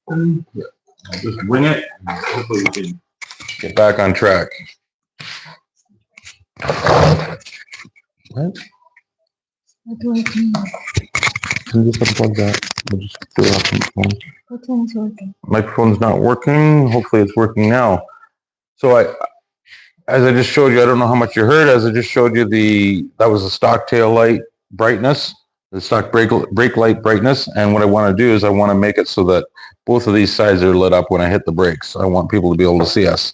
Yeah. I'll just wing it. And hopefully we can get back on track. What? Can you just unplug that? We'll just do it off the phone. What one's working? Microphone's not working. Hopefully it's working now. So as I just showed you, I don't know how much you heard. As I just showed you, that was the stock tail light brightness, the stock brake light brightness. And what I want to do is I want to make it so that both of these sides are lit up when I hit the brakes. I want people to be able to see us.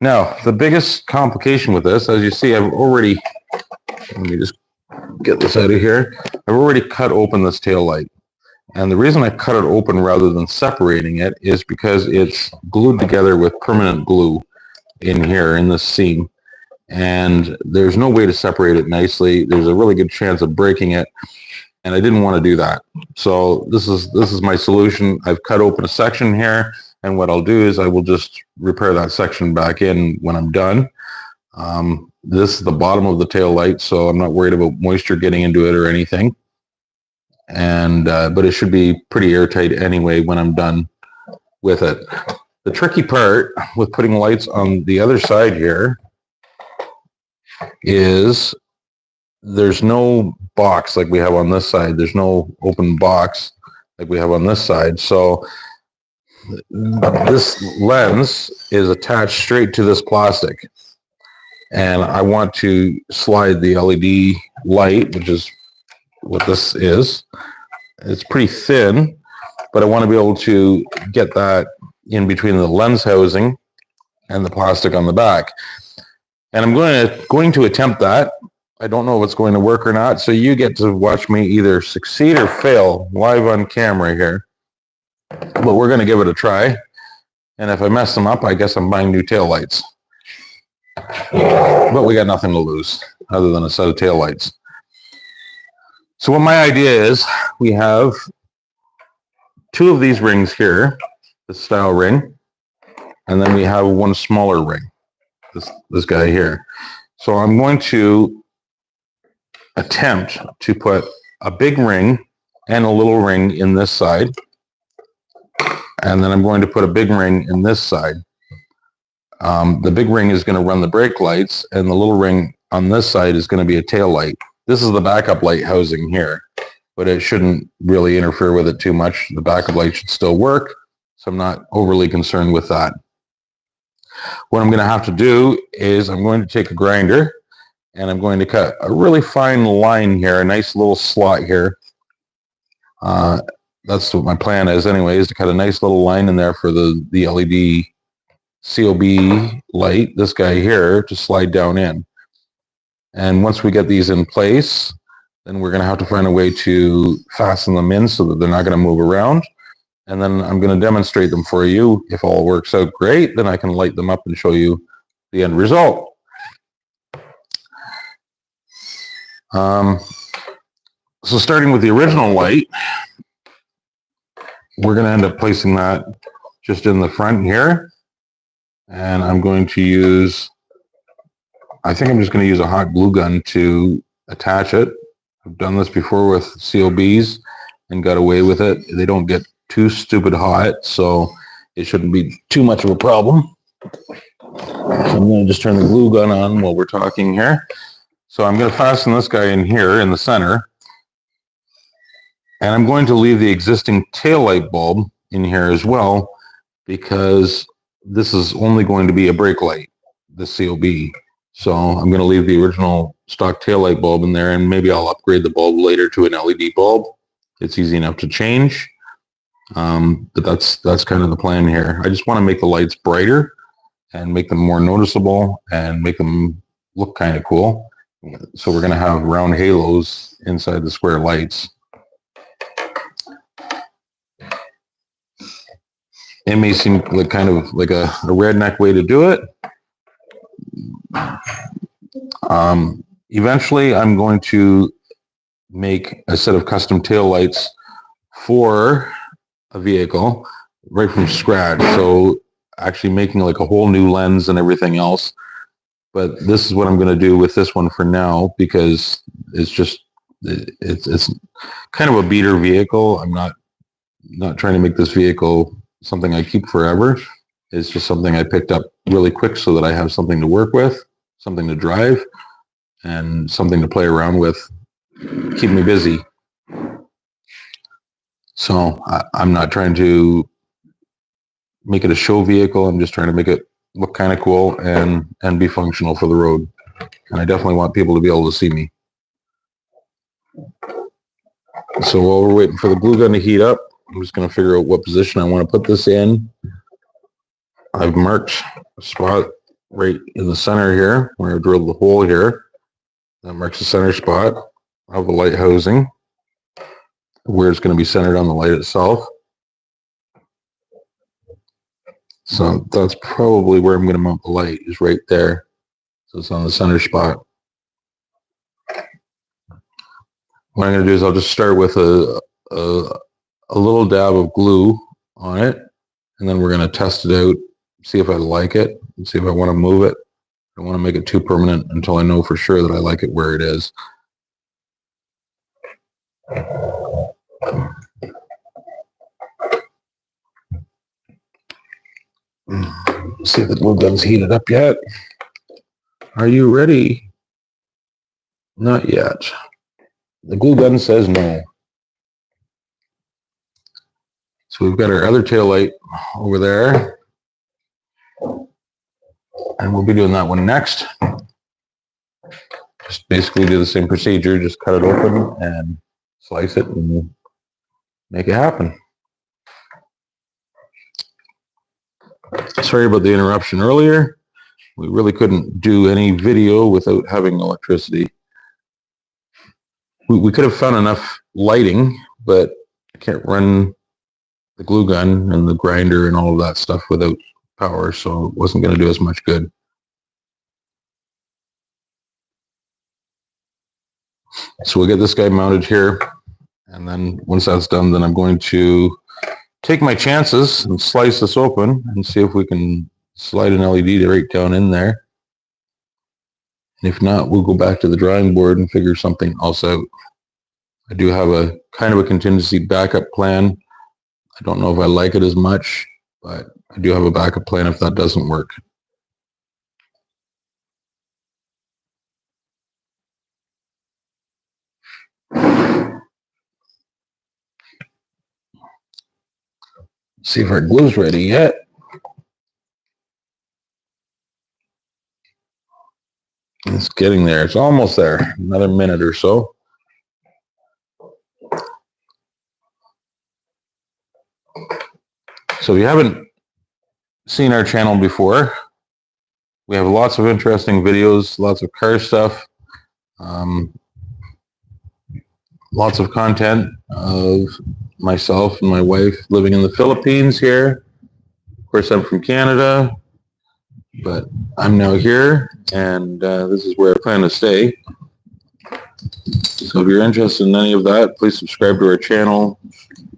Now, the biggest complication with this, as you see, let me just get this out of here. I've already cut open this tail light. And the reason I cut it open rather than separating it is because it's glued together with permanent glue in here in this seam. And there's no way to separate it nicely. There's a really good chance of breaking it. And I didn't want to do that. So this is my solution. I've cut open a section here. And what I'll do is I will just repair that section back in when I'm done. This is the bottom of the tail light, so I'm not worried about moisture getting into it or anything. And but it should be pretty airtight anyway when I'm done with it. The tricky part with putting lights on the other side here is there's no box like we have on this side. There's no open box like we have on this side. So this lens is attached straight to this plastic. And I want to slide the LED light, which is what this is. It's pretty thin, but I want to be able to get that in between the lens housing and the plastic on the back. And I'm going to attempt that. I don't know if it's going to work or not, so you get to watch me either succeed or fail live on camera here. But we're going to give it a try. And if I mess them up, I guess I'm buying new tail lights. But we got nothing to lose other than a set of tail lights. So what my idea is, we have two of these rings here, the style ring, and then we have one smaller ring, this guy here. So I'm going to attempt to put a big ring and a little ring in this side, and then I'm going to put a big ring in this side. The big ring is going to run the brake lights, and the little ring on this side is going to be a tail light. This is the backup light housing here, but it shouldn't really interfere with it too much. The backup light should still work, so I'm not overly concerned with that. What I'm going to have to do is I'm going to take a grinder, and I'm going to cut a really fine line here, a nice little slot here. That's what my plan is anyway, is to cut a nice little line in there for the LED COB light, this guy here, to slide down in. And once we get these in place, then we're going to have to find a way to fasten them in so that they're not going to move around. And then I'm going to demonstrate them for you. If all works out great, then I can light them up and show you the end result. So starting with the original light, we're going to end up placing that just in the front here. And I'm going to use, I think I'm just going to use a hot glue gun to attach it. I've done this before with COBs and got away with it. They don't get too stupid hot, so it shouldn't be too much of a problem. So I'm going to just turn the glue gun on while we're talking here. So I'm going to fasten this guy in here in the center. And I'm going to leave the existing taillight bulb in here as well, because this is only going to be a brake light, the COB. So I'm going to leave the original stock taillight bulb in there, and maybe I'll upgrade the bulb later to an LED bulb. It's easy enough to change. But that's kind of the plan here. I just want to make the lights brighter and make them more noticeable and make them look kind of cool. So we're going to have round halos inside the square lights. It may seem like kind of like a redneck way to do it. Eventually, I'm going to make a set of custom tail lights for a vehicle right from scratch. So actually making like a whole new lens and everything else. But this is what I'm going to do with this one for now, because it's kind of a beater vehicle. I'm not not trying to make this vehicle something I keep forever. It's just something I picked up really quick so that I have something to work with, something to drive, and something to play around with, keep me busy. So I'm not trying to make it a show vehicle. I'm just trying to make it look kind of cool and be functional for the road. And I definitely want people to be able to see me. So while we're waiting for the glue gun to heat up, I'm just going to figure out what position I want to put this in. I've marked a spot right in the center here where I drilled the hole here. That marks the center spot of the light housing, where it's going to be centered on the light itself. So that's probably where I'm going to mount the light, is right there. So it's on the center spot. What I'm going to do is I'll just start with a little dab of glue on it, and then we're going to test it out, see if I like it, and see if I want to move it. I don't want to make it too permanent until I know for sure that I like it where it is. See if the glue gun's heated up yet. Are you ready? Not yet. The glue gun says no. So we've got our other tail light over there. And we'll be doing that one next. Just basically do the same procedure, just cut it open and slice it and make it happen. Sorry about the interruption earlier. We really couldn't do any video without having electricity. We could have found enough lighting, but I can't run the glue gun and the grinder and all of that stuff without power, so it wasn't going to do as much good. So we'll get this guy mounted here, and then once that's done, then I'm going to take my chances and slice this open and see if we can slide an LED right down in there. And if not, we'll go back to the drawing board and figure something else out. I do have a kind of a contingency backup plan. I don't know if I like it as much, but I do have a backup plan if that doesn't work. See if our glue's ready yet. It's getting there. It's almost there. Another minute or so. So if you haven't seen our channel before, we have lots of interesting videos, lots of car stuff, lots of content of myself and my wife living in the Philippines here. Of course, I'm from Canada, but I'm now here, and this is where I plan to stay. So if you're interested in any of that, please subscribe to our channel.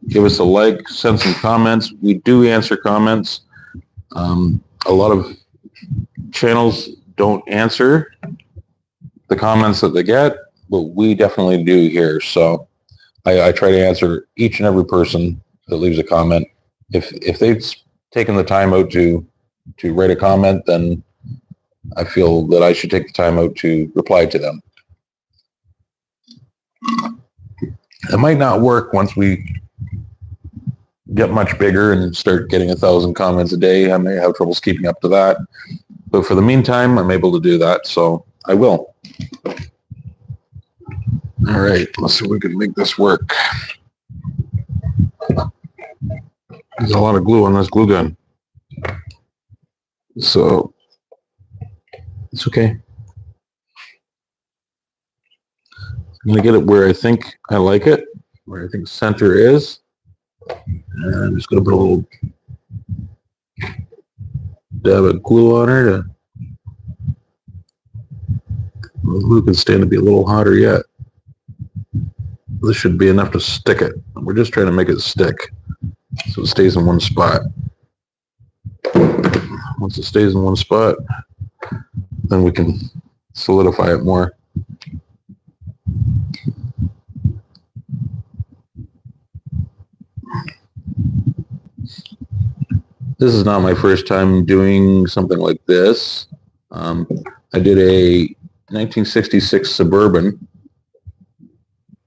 Give us a like, send some comments. We do answer comments. A lot of channels don't answer the comments that they get, but we definitely do here. So I try to answer each and every person that leaves a comment. If they've taken the time out to write a comment, then I feel that I should take the time out to reply to them. It might not work once we get much bigger and start getting 1,000 comments a day. I may have troubles keeping up to that. But for the meantime, I'm able to do that, so I will. All right, let's see if we can make this work. There's a lot of glue on this glue gun. So it's okay. I'm going to get it where I think I like it, where I think center is. And I'm just going to put a little dab of glue on her. The glue can stand to be a little hotter yet. This should be enough to stick it. We're just trying to make it stick so it stays in one spot. Once it stays in one spot, then we can solidify it more. This is not my first time doing something like this. I did a 1966 Suburban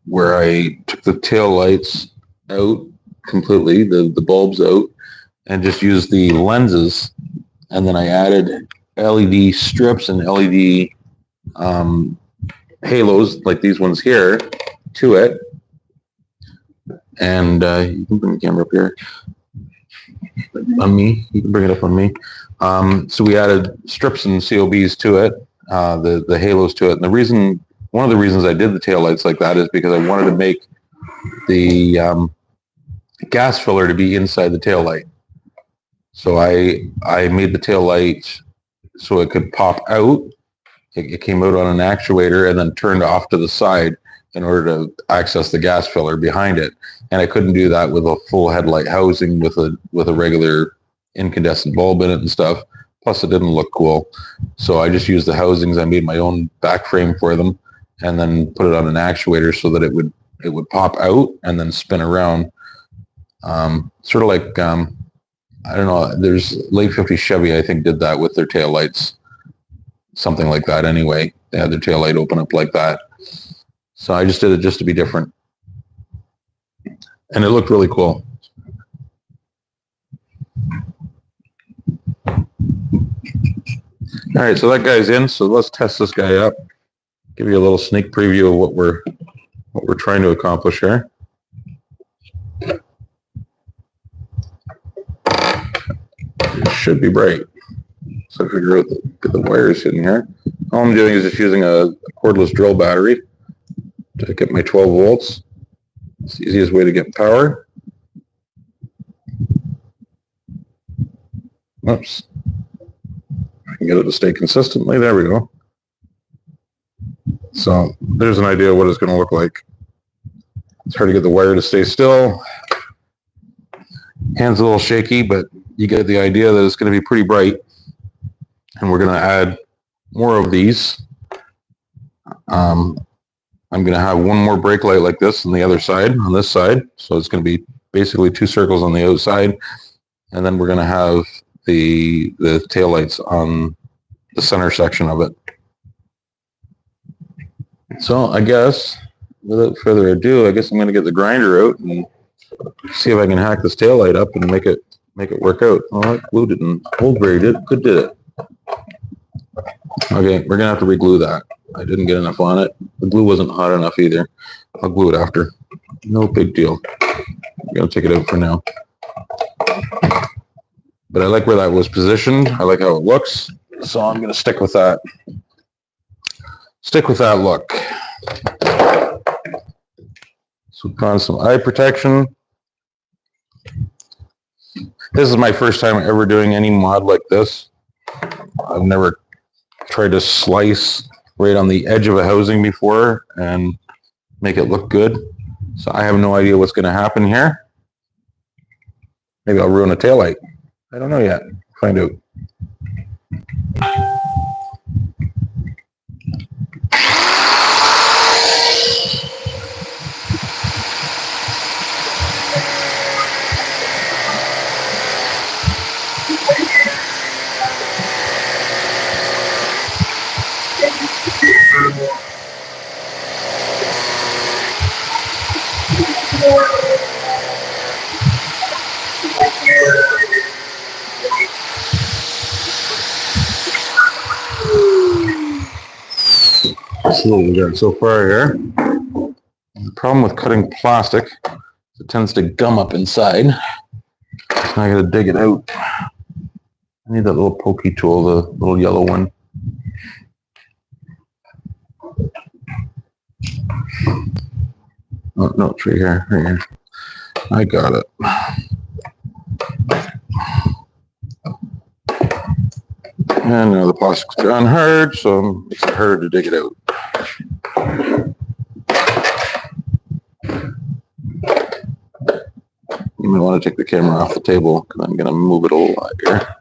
where I took the tail lights out completely, the bulbs out, and just used the lenses. And then I added LED strips and LED halos like these ones here to it. And you can bring the camera up here on me. You can bring it up on me. So we added strips and COBs to it, the halos to it. And one of the reasons I did the taillights like that is because I wanted to make the gas filler to be inside the taillight. So I made the taillight so it could pop out. It came out on an actuator and then turned off to the side in order to access the gas filler behind it. And I couldn't do that with a full headlight housing with a regular incandescent bulb in it and stuff. Plus, it didn't look cool. So I just used the housings. I made my own back frame for them and then put it on an actuator so that it would pop out and then spin around. Sort of like, I don't know, there's late 50s Chevy, I think, did that with their taillights. Something like that anyway. They had their taillight open up like that. So I just did it just to be different. And it looked really cool. All right, so that guy's in. So let's test this guy up. Give you a little sneak preview of what we're trying to accomplish here. It should be bright. So I figure out get the wires in here. All I'm doing is just using a cordless drill battery to get my 12 volts. It's the easiest way to get power. Oops. I can get it to stay consistently. There we go. So there's an idea of what it's going to look like. It's hard to get the wire to stay still. Hand's a little shaky, but you get the idea that it's going to be pretty bright. And we're going to add more of these. I'm going to have one more brake light like this on the other side, on this side. So it's going to be basically two circles on the outside. And then we're going to have the tail lights on the center section of it. So I guess, without further ado, I guess I'm going to get the grinder out and see if I can hack this tail light up and make it work out. Oh, that glue didn't hold very good, did it? Okay, we're going to have to re-glue that. I didn't get enough on it. The glue wasn't hot enough either. I'll glue it after. No big deal. I'm going to take it out for now. But I like where that was positioned. I like how it looks. So I'm going to stick with that. Stick with that look. So put on some eye protection. This is my first time ever doing any mod like this. I've never tried to slice right on the edge of a housing before and make it look good. So I have no idea what's going to happen here. Maybe I'll ruin a taillight. I don't know yet. Find out. Let's see what we got so far here. The problem with cutting plastic is it tends to gum up inside. So I gotta dig it out. I need that little pokey tool, the little yellow one. Oh, no, it's right here, right here. I got it. And now the plastic's gone hard, so it makes it harder to dig it out. You might want to take the camera off the table because I'm going to move it a little lot here.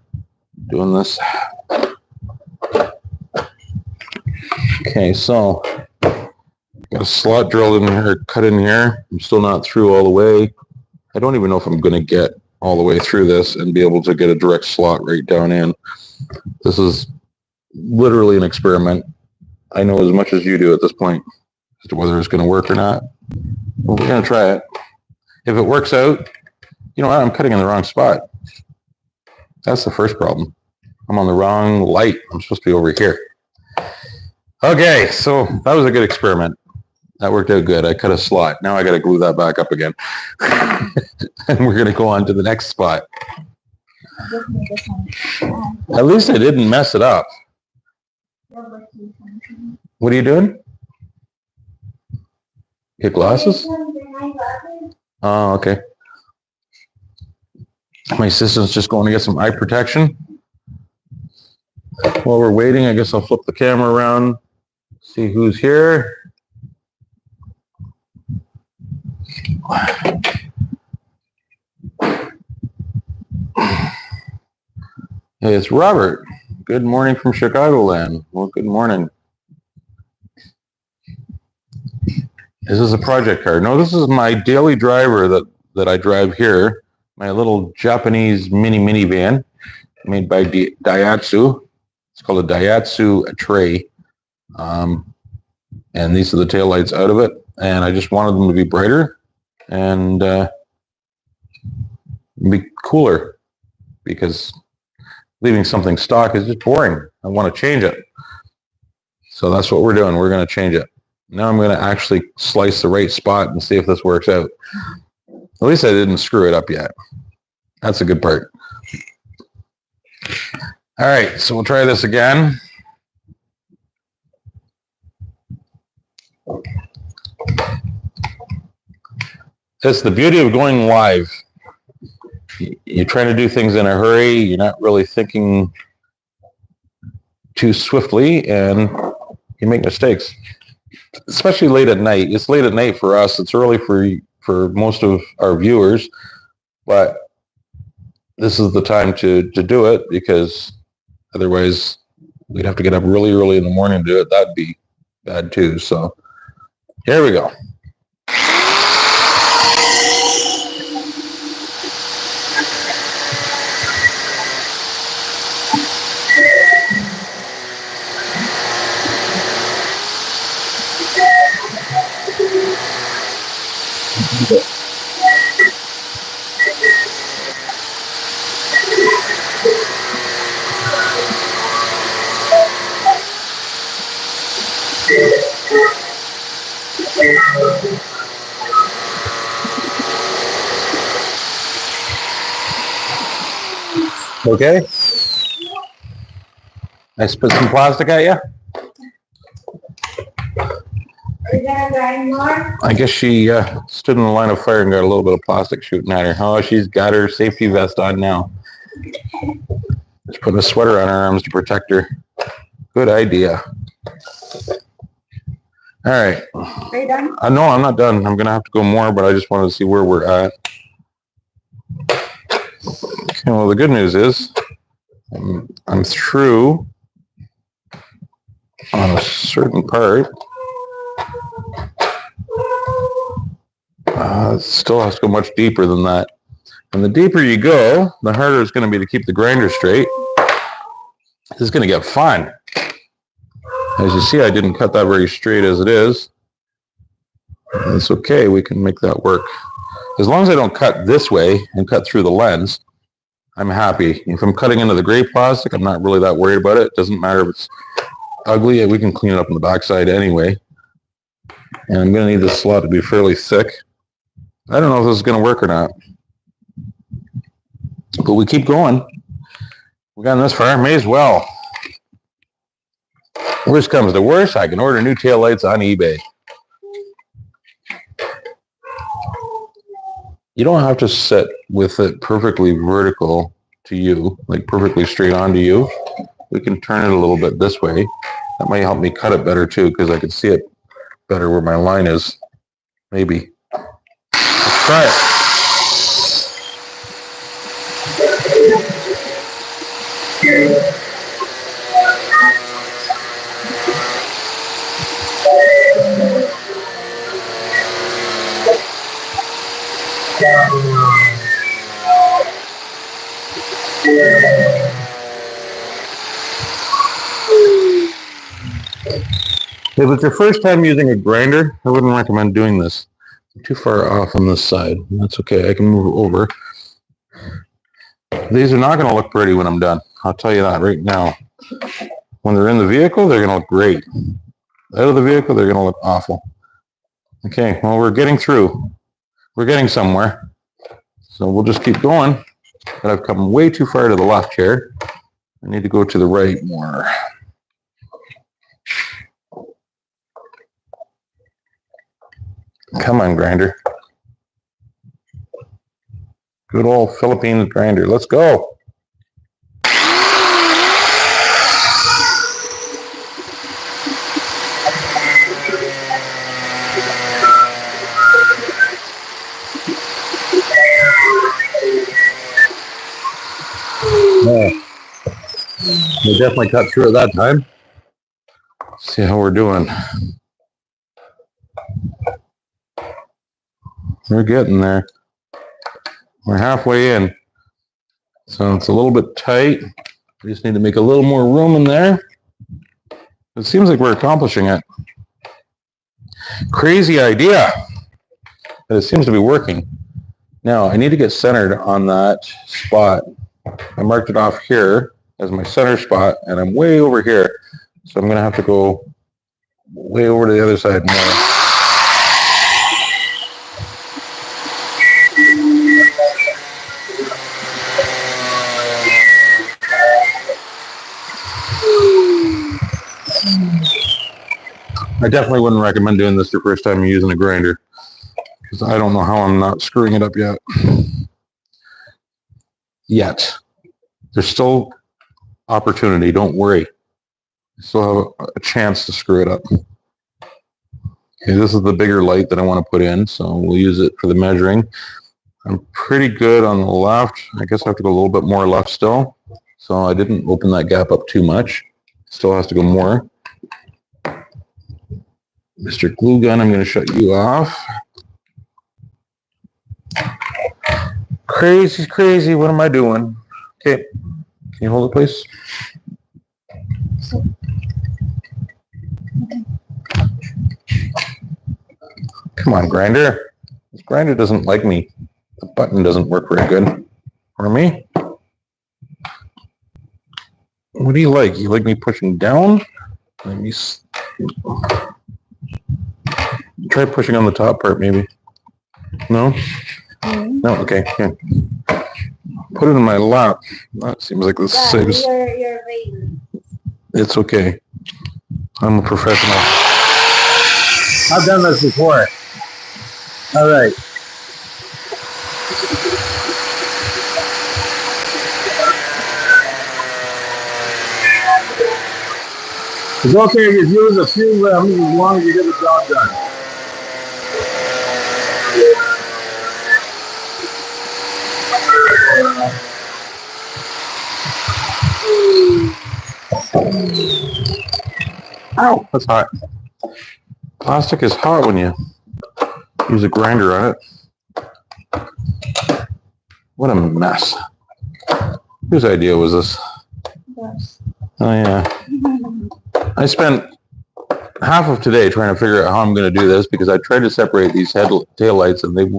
Doing this. Okay, so got a slot drilled in here, cut in here. I'm still not through all the way. I don't even know if I'm going to get all the way through this and be able to get a direct slot right down in. This is literally an experiment. I know as much as you do at this point as to whether it's going to work or not. But we're going to try it. If it works out, you know what? I'm cutting in the wrong spot. That's the first problem. I'm on the wrong light. I'm supposed to be over here. Okay, so that was a good experiment. That worked out good. I cut a slot. Now I got to glue that back up again. And we're going to go on to the next spot. At least I didn't mess it up. What are you doing? Get glasses? Oh, okay. My assistant's just going to get some eye protection. While we're waiting, I guess I'll flip the camera around, see who's here. Hey, it's Robert. Good morning from Chicagoland. Well, good morning. Is this a project car? No, this is my daily driver that I drive here. My little Japanese mini minivan made by Daihatsu. It's called a Daihatsu tray. And these are the taillights out of it. And I just wanted them to be brighter and be cooler, because leaving something stock is just boring. I want to change it. So that's what we're doing. We're going to change it. Now I'm going to actually slice the right spot and see if this works out. At least I didn't screw it up yet. That's a good part. All right, so we'll try this again. That's the beauty of going live. You're trying to do things in a hurry. You're not really thinking too swiftly, and you make mistakes, especially late at night. It's late at night for us. It's early for most of our viewers, but this is the time to do it, because otherwise we'd have to get up really early in the morning to do it. That'd be bad too. So here we go. Okay. I spit some plastic at you. I guess she stood in the line of fire and got a little bit of plastic shooting at her. Oh, she's got her safety vest on now. Just put a sweater on her arms to protect her. Good idea. All right. Are you done? No, I'm not done. I'm going to have to go more, but I just wanted to see where we're at. Okay, well, the good news is I'm through on a certain part. It still has to go much deeper than that. And the deeper you go, the harder it's going to be to keep the grinder straight. This is going to get fun. As you see, I didn't cut that very straight as it is. It's okay. We can make that work. As long as I don't cut this way and cut through the lens, I'm happy. If I'm cutting into the gray plastic, I'm not really that worried about it. It doesn't matter if it's ugly. We can clean it up on the backside anyway. And I'm going to need this slot to be fairly thick. I don't know if this is going to work or not. But we keep going. We've gotten this far. May as well. Worst comes to worst, I can order new taillights on eBay. You don't have to sit with it perfectly vertical to you, like perfectly straight onto you. We can turn it a little bit this way. That might help me cut it better too, because I can see it better where my line is. Maybe. Let's try it. If it's your first time using a grinder, I wouldn't recommend doing this. I'm too far off on this side. That's okay, I can move over. These are not going to look pretty when I'm done. I'll tell you that right now. When they're in the vehicle, they're going to look great. Out of the vehicle, they're going to look awful. Okay, well, we're getting through. We're getting somewhere. So we'll just keep going. But I've come way too far to the left here. I need to go to the right more. Come on, grinder. Good old Philippines grinder. Let's go. Yeah. We definitely cut through it that time. See how we're doing. We're getting there. We're halfway in. So it's a little bit tight. We just need to make a little more room in there. It seems like we're accomplishing it. Crazy idea, but it seems to be working. Now I need to get centered on that spot. I marked it off here as my center spot, and I'm way over here. So I'm going to have to go way over to the other side more. I definitely wouldn't recommend doing this your first time using a grinder, because I don't know how I'm not screwing it up yet. There's still opportunity, don't worry. You still have a chance to screw it up. Okay, this is the bigger light that I want to put in, so we'll use it for the measuring. I'm pretty good on the left. I guess I have to go a little bit more left still. So I didn't open that gap up too much. Still has to go more. Mr. Glue Gun, I'm going to shut you off. Crazy, crazy. What am I doing? Okay. Can you hold it, please? Come on, grinder. This grinder doesn't like me. The button doesn't work very good for me. What do you like? You like me pushing down? Let me try pushing on the top part, maybe. No? No? Okay. Here. Put it in my lap. That seems like the safest. It's okay. I'm a professional. I've done this before. All right. It's okay if you use a few as long as you get the job done. Ow, that's hot. Plastic is hot when you use a grinder on it. What a mess. Whose idea was this? Yes. Oh, yeah. I spent half of today trying to figure out how I'm going to do this, because I tried to separate these tail lights, and it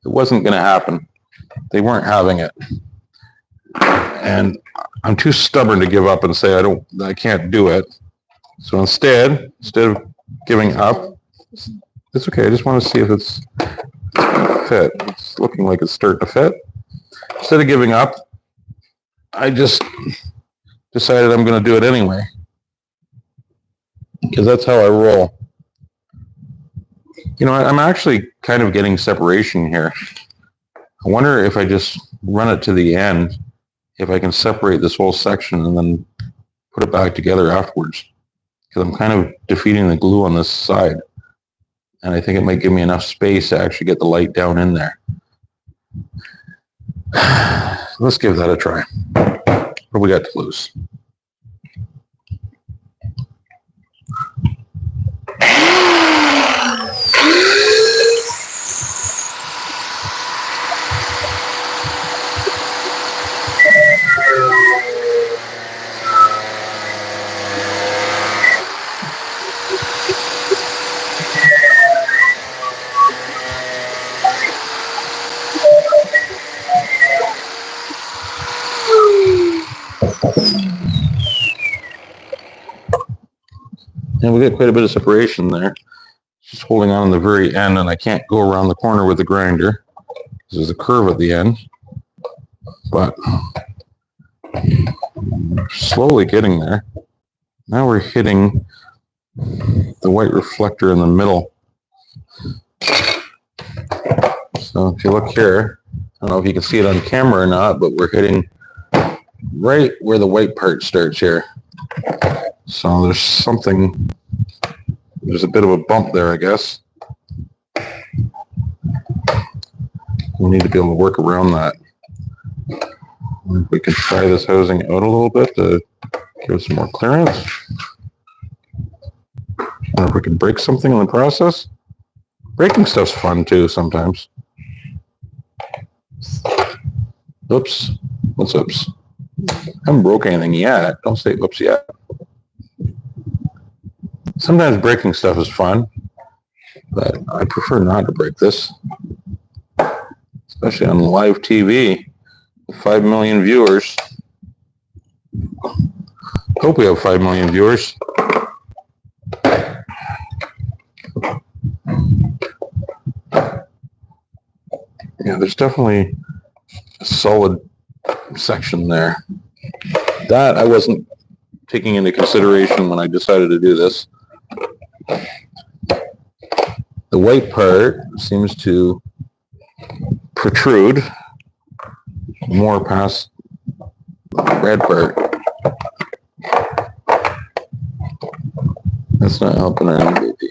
wasn't going to happen. They weren't having it. And I'm too stubborn to give up and say I can't do it. So instead of giving up, it's okay. I just want to see if it's fit. It's looking like it's starting to fit. Instead of giving up, I just decided I'm going to do it anyway, because that's how I roll. You know, I'm actually kind of getting separation here. I wonder if I just run it to the end, if I can separate this whole section and then put it back together afterwards, because I'm kind of defeating the glue on this side. And I think it might give me enough space to actually get the light down in there. Let's give that a try. What do we got to lose? And we get quite a bit of separation there. Just holding on the very end, and I can't go around the corner with the grinder. There's a curve at the end, but slowly getting there. Now we're hitting the white reflector in the middle. So if you look here, I don't know if you can see it on camera or not, but we're hitting right where the white part starts here. So there's a bit of a bump there, I guess. We need to be able to work around that. We can try this housing out a little bit to give some more clearance. Or if we can break something in the process. Breaking stuff's fun too sometimes. Oops. What's oops? I haven't broke anything yet. Don't say oops yet. Sometimes breaking stuff is fun, but I prefer not to break this. Especially on live TV with 5 million viewers. Hope we have 5 million viewers. Yeah, there's definitely a solid section there. That I wasn't taking into consideration when I decided to do this. The white part seems to protrude more past the red part. That's not helping our baby.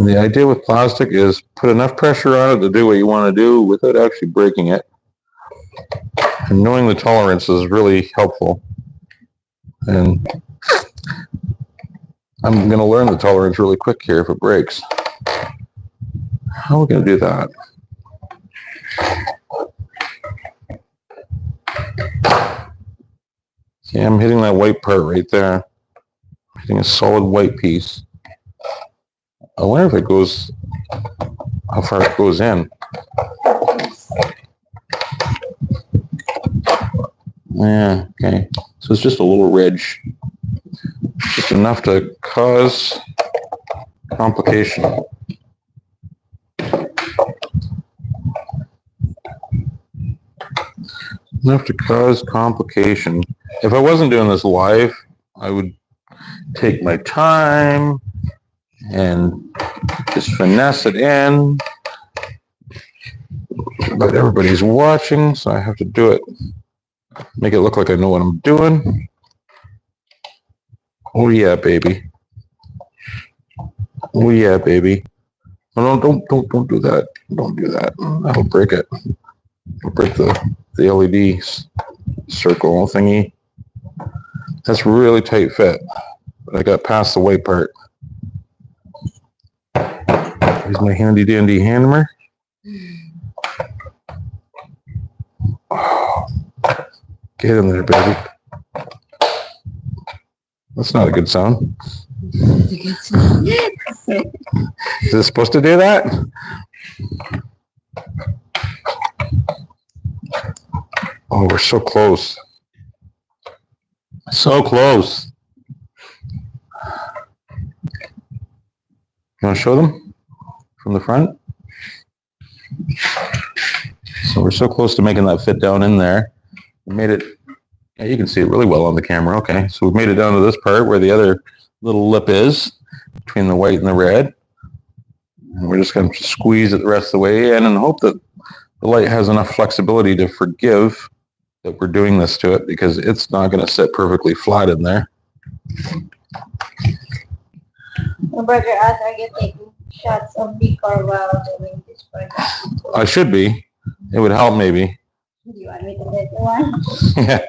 The idea with plastic is put enough pressure on it to do what you want to do without actually breaking it. And knowing the tolerance is really helpful. And I'm going to learn the tolerance really quick here if it breaks. How are we going to do that? See, I'm hitting that white part right there. I'm hitting a solid white piece. I wonder if it goes, how far it goes in. Yeah, okay. So it's just a little ridge. Just enough to cause complication. Enough to cause complication. If I wasn't doing this live, I would take my time and just finesse it in. But everybody's watching, so I have to do it. Make it look like I know what I'm doing. Oh yeah, baby. Oh yeah, baby. No, don't do that. Don't do that. That'll break it. It'll break the LED circle thingy. That's really tight fit. But I got past the white part. Here's my handy dandy hammer. Oh, get in there, baby. That's not a good sound. That's a good sound. Is it supposed to do that? Oh, we're so close. So close. You want to show them from the front? So we're so close to making that fit down in there. We made it, yeah, you can see it really well on the camera. Okay, so we've made it down to this part where the other little lip is between the white and the red. And we're just going to squeeze it the rest of the way in and hope that the light has enough flexibility to forgive that we're doing this to it, because it's not going to sit perfectly flat in there. Brother, are you taking shots of decor while doing this project? I should be. It would help maybe. Do you want me to get one? Yeah.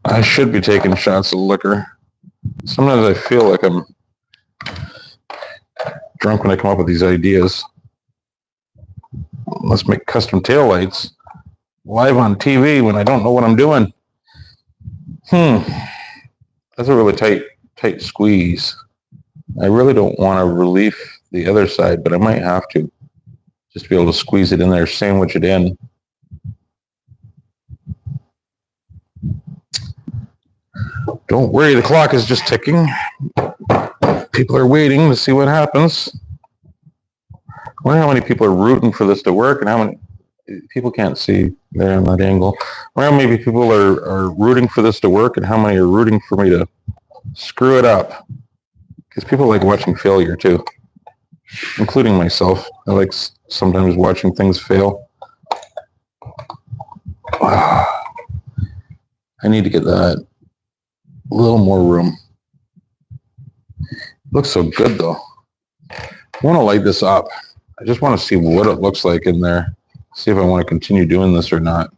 I should be taking shots of liquor. Sometimes I feel like I'm drunk when I come up with these ideas. Let's make custom taillights live on TV when I don't know what I'm doing. That's a really tight squeeze. I really don't want to relief the other side, but I might have to just be able to squeeze it in there, sandwich it in. Don't worry, the clock is just ticking. People are waiting to see what happens. I wonder how many people are rooting for this to work and how many people can't see there on that angle. I wonder how many people are rooting for this to work and how many are rooting for me to screw it up. Because people like watching failure too, including myself. I like sometimes watching things fail. I need to get that a little more room. Looks so good though. I want to light this up. I just want to see what it looks like in there. See if I want to continue doing this or not.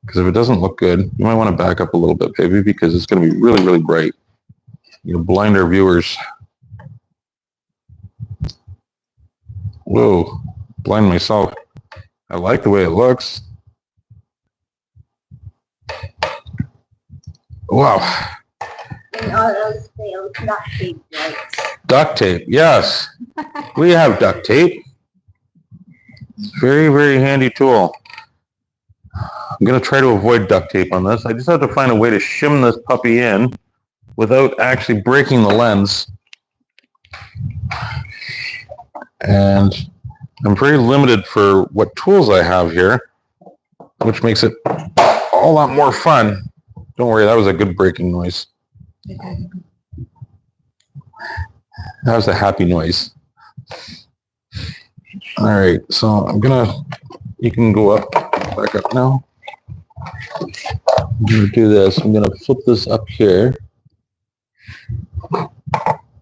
Because if it doesn't look good, you might want to back up a little bit, baby, because it's going to be really, really bright. You'll blind our viewers. Whoa, blind myself. I like the way it looks. Wow. And all else failed, duct tape lights. Duct tape, yes. We have duct tape. Very, very handy tool. I'm going to try to avoid duct tape on this. I just have to find a way to shim this puppy in without actually breaking the lens. And I'm very limited for what tools I have here, which makes it a whole lot more fun. Don't worry, that was a good breaking noise. That was a happy noise. All right, so you can go up, back up now. I'm gonna do this. I'm gonna flip this up here. I'm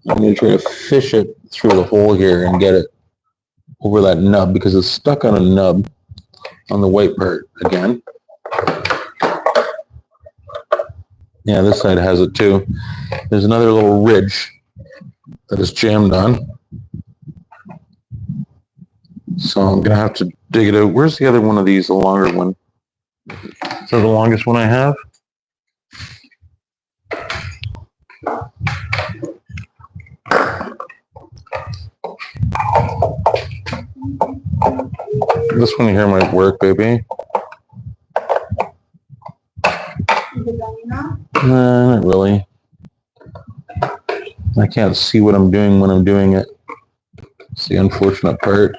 gonna try to fish it through the hole here and get it over that nub because it's stuck on a nub on the white part again. Yeah, this side has it too. There's another little ridge that is jammed on. So I'm gonna have to dig it out. Where's the other one of these, the longer one? Is that the longest one I have? This one here might work, baby. Nah, not really. I can't see what I'm doing when I'm doing it. It's the unfortunate part.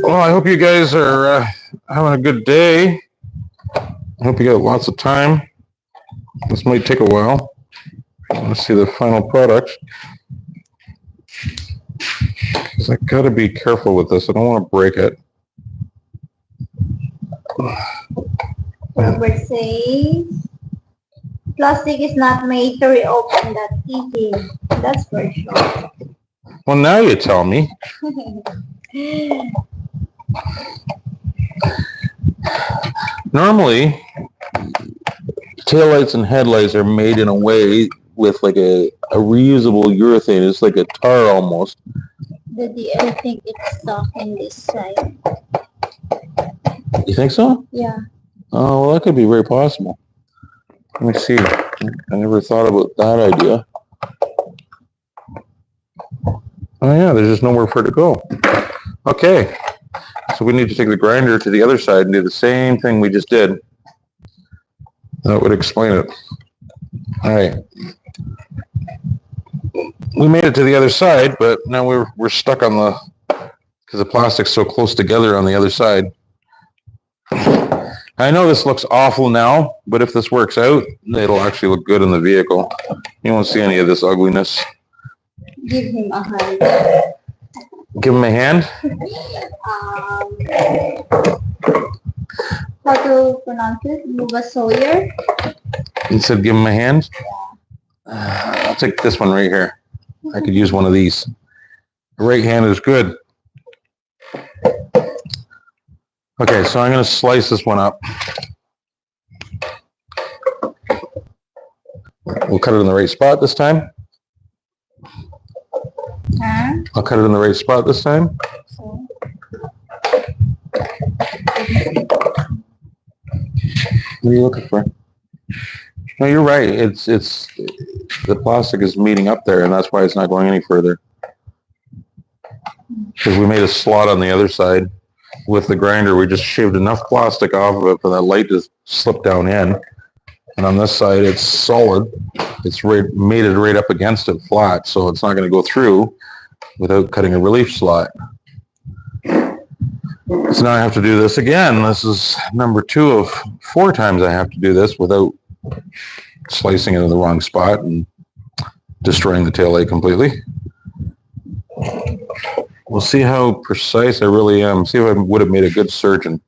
Well, I hope you guys are having a good day. I hope you got lots of time. This might take a while. Let's see the final product. Because I gotta be careful with this. I don't want to break it. Robert says, plastic is not made to reopen that easy. That's for sure. Well, now you tell me. Normally, taillights and headlights are made in a way with like a reusable urethane. It's like a tar almost. I think it's stuck in this side. You think so? Yeah. Oh, well, that could be very possible. Let me see. I never thought about that idea. Oh yeah, there's just nowhere for it to go. Okay. So we need to take the grinder to the other side and do the same thing we just did. That would explain it. All right. We made it to the other side, but now we're stuck on the, because the plastic's so close together on the other side. I know this looks awful now, but if this works out, it'll actually look good in the vehicle. You won't see any of this ugliness. Give him a hand. Give him a hand? How to pronounce it? Luba Sawyer? You said give him a hand? I'll take this one right here. I could use one of these. The right hand is good. Okay, so I'm going to slice this one up. We'll cut it in the right spot this time. Huh? I'll cut it in the right spot this time. So, What are you looking for? No, you're right. It's the plastic is meeting up there, and that's why it's not going any further. Because we made a slot on the other side with the grinder. We just shaved enough plastic off of it for that light to slip down in. And on this side, it's solid. It's mated right up against it flat, so it's not going to go through without cutting a relief slot. So now I have to do this again. This is number 2 of 4 times I have to do this without slicing it in the wrong spot and destroying the taillight completely. We'll see how precise I really am. See if I would have made a good surgeon.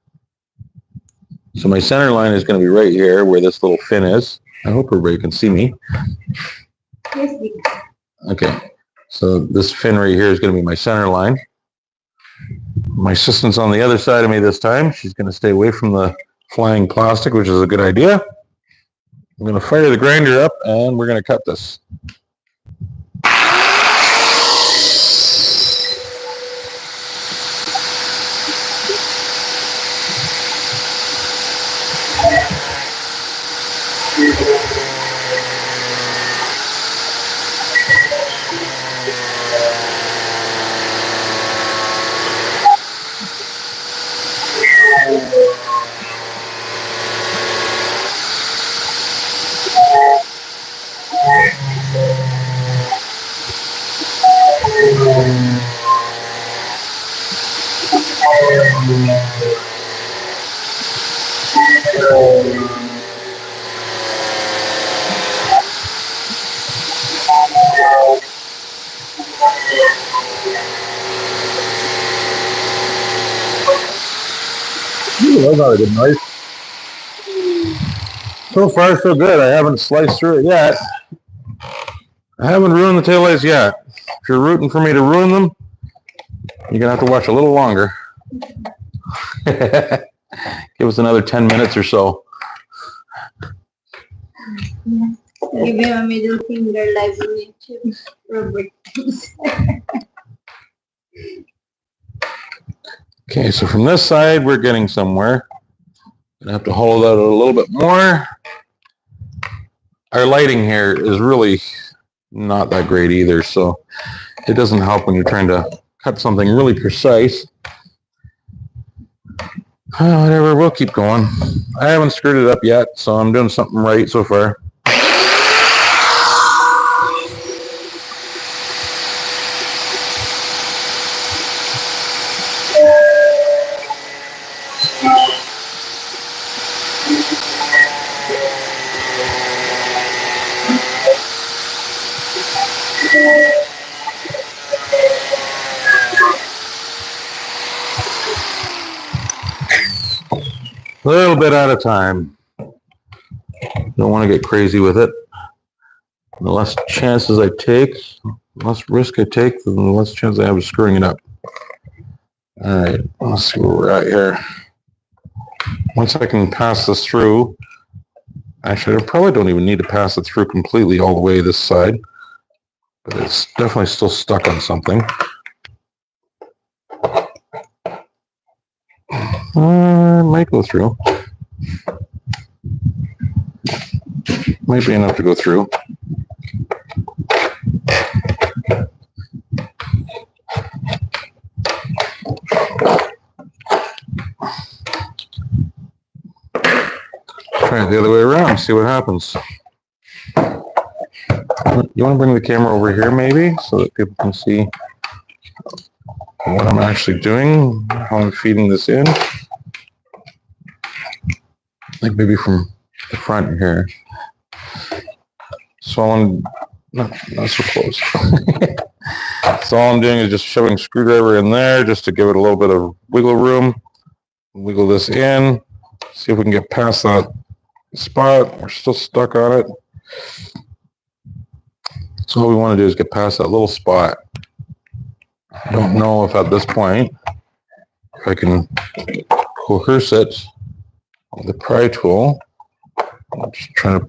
So my center line is going to be right here where this little fin is. I hope everybody can see me. Yes, we can. Okay, so this fin right here is going to be my center line. My assistant's on the other side of me this time. She's going to stay away from the flying plastic, which is a good idea. I'm going to fire the grinder up and we're going to cut this. Ooh, that got a good knife. So far, so good. I haven't sliced through it yet. I haven't ruined the taillights yet. If you're rooting for me to ruin them, you're going to have to watch a little longer. Give us another 10 minutes or so. Yes. Give him a middle finger like on YouTube, Robert. Okay, so from this side, we're getting somewhere. Gonna have to hold out a little bit more. Our lighting here is really not that great either, so it doesn't help when you're trying to cut something really precise. Whatever, we'll keep going. I haven't screwed it up yet, so I'm doing something right so far. A little bit at a time. Don't want to get crazy with it. The less chances I take, the less risk I take, the less chance I have of screwing it up. All right, let's see where we're at here. Once I can pass this through, actually, I probably don't even need to pass it through completely all the way this side, but it's definitely still stuck on something. Might go through. Might be enough to go through. Try it the other way around, see what happens. You want to bring the camera over here maybe so that people can see what I'm actually doing, how I'm feeding this in. Like maybe from the front here. So I'm not so close. So all I'm doing is just shoving a screwdriver in there just to give it a little bit of wiggle room. Wiggle this in. See if we can get past that spot. We're still stuck on it. So all we want to do is get past that little spot. I don't know if at this point, if I can coerce it with the pry tool. I'm just trying to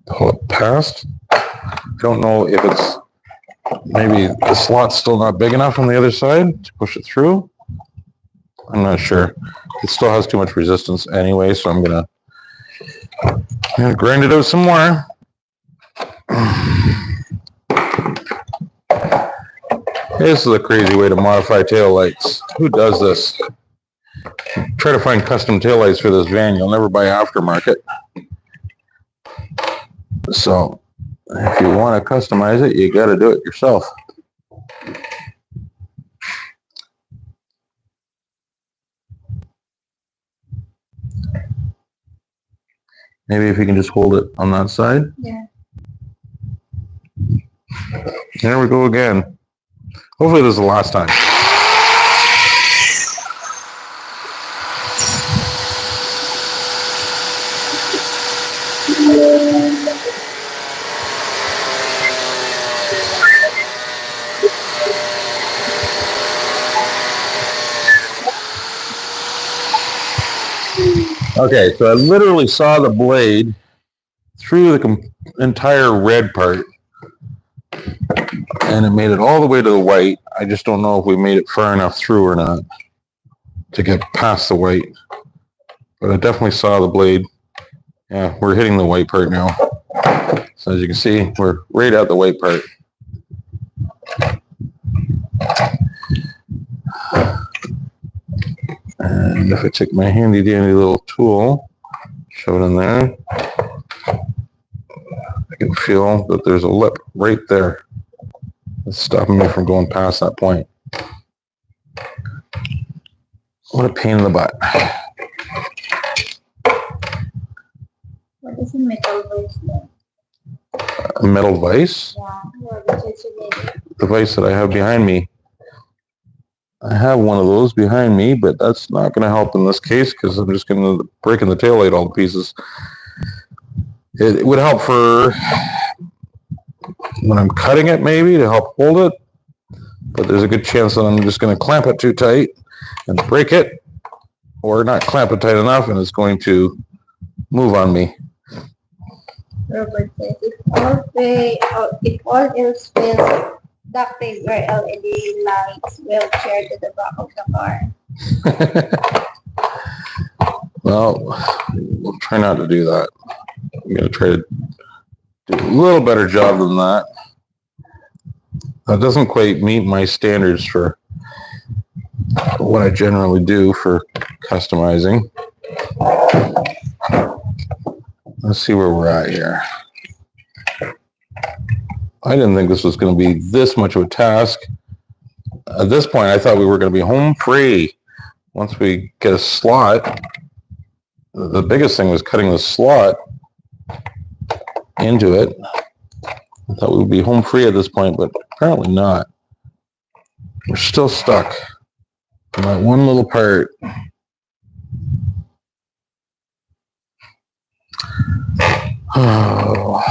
pull it past. I don't know if it's, maybe the slot's still not big enough on the other side to push it through. I'm not sure. It still has too much resistance anyway, so I'm gonna And grind it out some more. This is a crazy way to modify taillights. Who does this? Try to find custom taillights for this van. You'll never buy aftermarket. So if you want to customize it, you got to do it yourself. Maybe if you can just hold it on that side. Yeah. There we go again. Hopefully this is the last time. Okay, so I literally saw the blade through the entire red part, and it made it all the way to the white. I just don't know if we made it far enough through or not to get past the white, but I definitely saw the blade. Yeah, we're hitting the white part now. So as you can see, we're right at the white part. And if I take my handy dandy little tool, shove it in there, I can feel that there's a lip right there. It's stopping me from going past that point. What a pain in the butt. What is a metal vise? A metal vise? Yeah, The vise that I have behind me. I have one of those behind me, but that's not going to help in this case because I'm just going to break in the taillight all to pieces. It would help for when I'm cutting it, maybe, to help hold it, but there's a good chance that I'm just going to clamp it too tight and break it, or not clamp it tight enough and it's going to move on me. Robert says, if all else fails, duct tape your LED lights wheelchair to the back of the car. Well, we'll try not to do that. I'm going to try to do a little better job than that. That doesn't quite meet my standards for what I generally do for customizing. Let's see where we're at here. I didn't think this was going to be this much of a task. At this point, I thought we were going to be home free. Once we get a slot, the biggest thing was cutting the slot into it. I thought we would be home free at this point, but apparently not. We're still stuck in that one little part. Oh,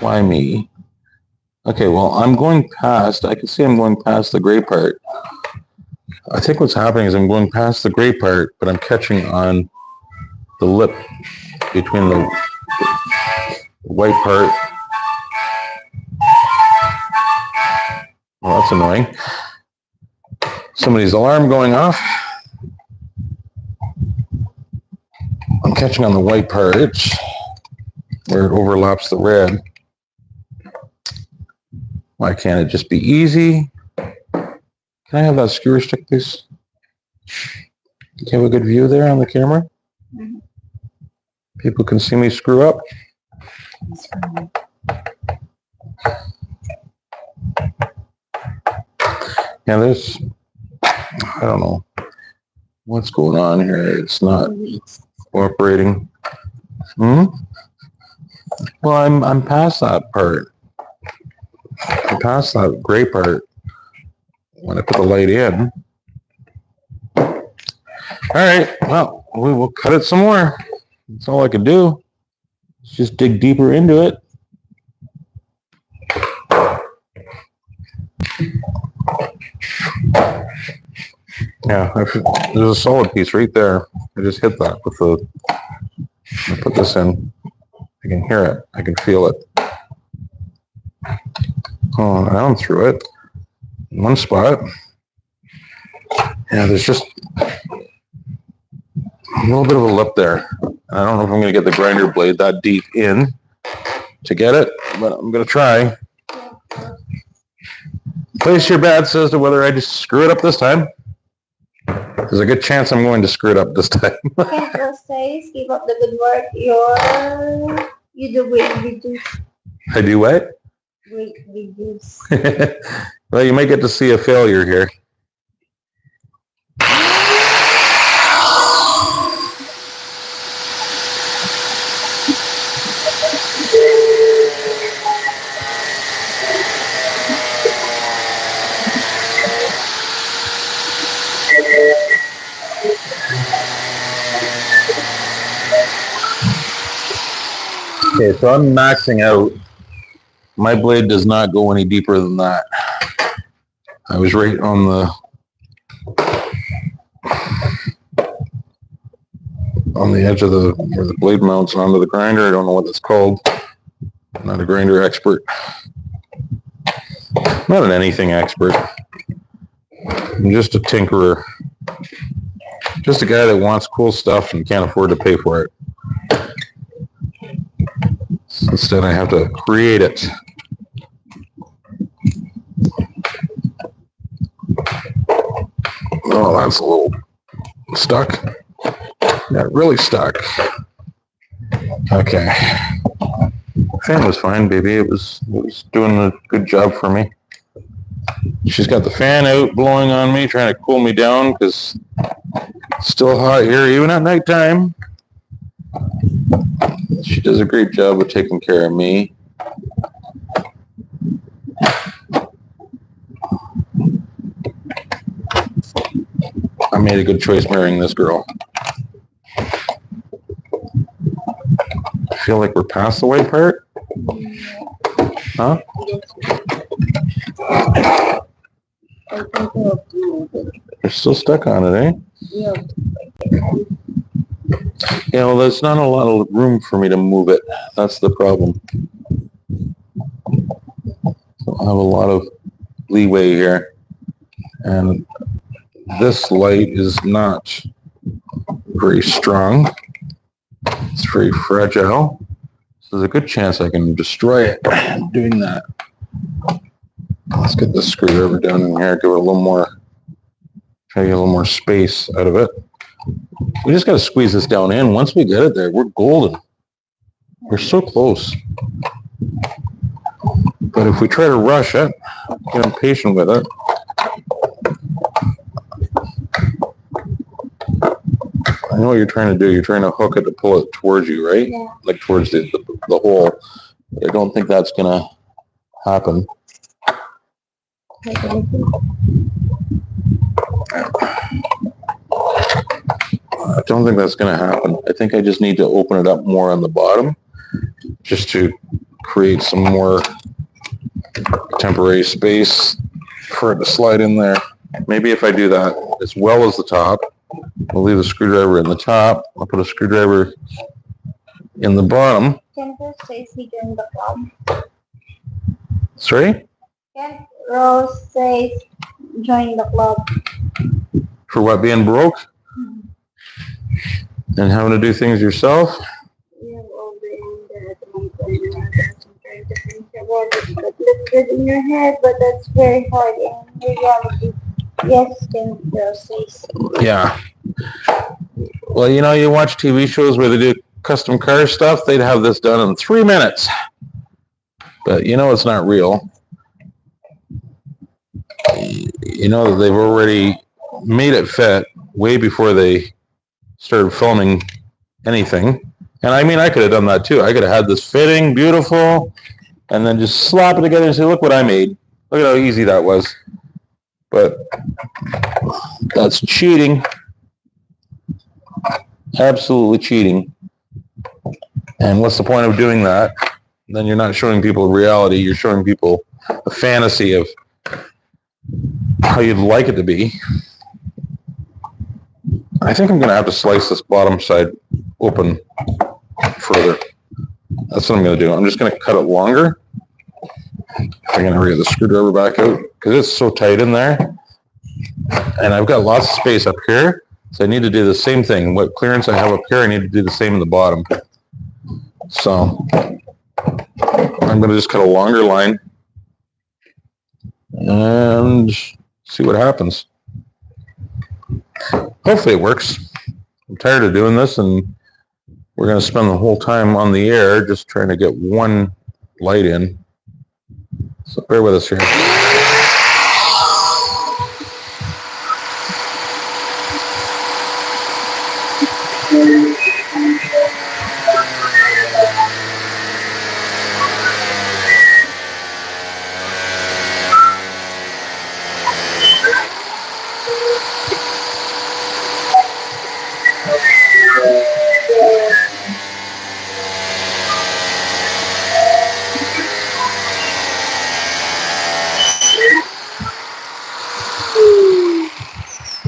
why me? Okay, well, I'm going past, I can see I'm going past the gray part. I think what's happening is I'm going past the gray part, but I'm catching on the lip between the white part. Well, that's annoying. Somebody's alarm going off. I'm catching on the white part where it overlaps the red. Why can't it just be easy? Can I have that skewer stick, please? Do you have a good view there on the camera? Mm-hmm. People can see me screw up. Yeah, there's, I don't know what's going on here. It's not cooperating. Well, I'm past that part. I'm past that gray part when I put the light in. All right, well, we will cut it some more. That's all I can do. Let's just dig deeper into it. Yeah, there's a solid piece right there. I just hit that with the, I put this in. I can hear it. I can feel it. Going down through it. In one spot. Yeah, there's just a little bit of a lip there. I don't know if I'm going to get the grinder blade that deep in to get it, but I'm going to try. Place your bets as to whether I just screw it up this time. There's a good chance I'm going to screw it up this time. Kendall says, keep up the good work. You do great videos. I do what? Great videos. Well, you might get to see a failure here. Okay, so I'm maxing out. My blade does not go any deeper than that. I was right on the edge of where the blade mounts onto the grinder. I don't know what it's called. I'm not a grinder expert. Not an anything expert. I'm just a tinkerer. Just a guy that wants cool stuff and can't afford to pay for it. Instead, I have to create it. Oh, that's a little stuck. Got really stuck. Okay. Fan was fine, baby. It was doing a good job for me. She's got the fan out blowing on me, trying to cool me down because it's still hot here, even at nighttime. She does a great job of taking care of me. I made a good choice marrying this girl. I feel like we're past the white part. Huh? You're still stuck on it, eh? Yeah. Yeah, well, there's not a lot of room for me to move it. That's the problem. So I have a lot of leeway here. And this light is not very strong. It's very fragile. So there's a good chance I can destroy it doing that. Let's get this screwdriver down in here, give it a little more, try to get a little more space out of it. We just got to squeeze this down in. Once we get it there, we're golden. We're so close. But if we try to rush it, get impatient with it, I know what you're trying to do. You're trying to hook it to pull it towards you, right? Yeah. Like towards the hole. I don't think that's going to happen. I don't think that's going to happen. I think I just need to open it up more on the bottom just to create some more temporary space for it to slide in there. Maybe if I do that as well as the top, we'll leave the screwdriver in the top. I'll put a screwdriver in the bottom. Kendall says he joined the club. Sorry? Ken Rose says join the club. For what, being broke? And having to do things yourself? You have all the end at one point or another. I'm trying to think about it, but looks good in your head, but that's very hard in reality. Yes, Ken Rose says. Yeah. Well, you know, you watch TV shows where they do custom car stuff, they'd have this done in 3 minutes. But you know it's not real. You know that they've already made it fit way before they started filming anything. And I mean, I could have done that too. I could have had this fitting, beautiful, and then just slap it together and say, look what I made. Look at how easy that was. But that's cheating. Absolutely cheating. And what's the point of doing that? Then you're not showing people reality. You're showing people a fantasy of how you'd like it to be. I think I'm going to have to slice this bottom side open further. That's what I'm going to do. I'm just going to cut it longer. I'm going to get the screwdriver back out because it's so tight in there. And I've got lots of space up here. So I need to do the same thing. What clearance I have up here, I need to do the same in the bottom. So I'm going to just cut a longer line and see what happens. Hopefully it works. I'm tired of doing this, and we're going to spend the whole time on the air just trying to get one light in. So bear with us here.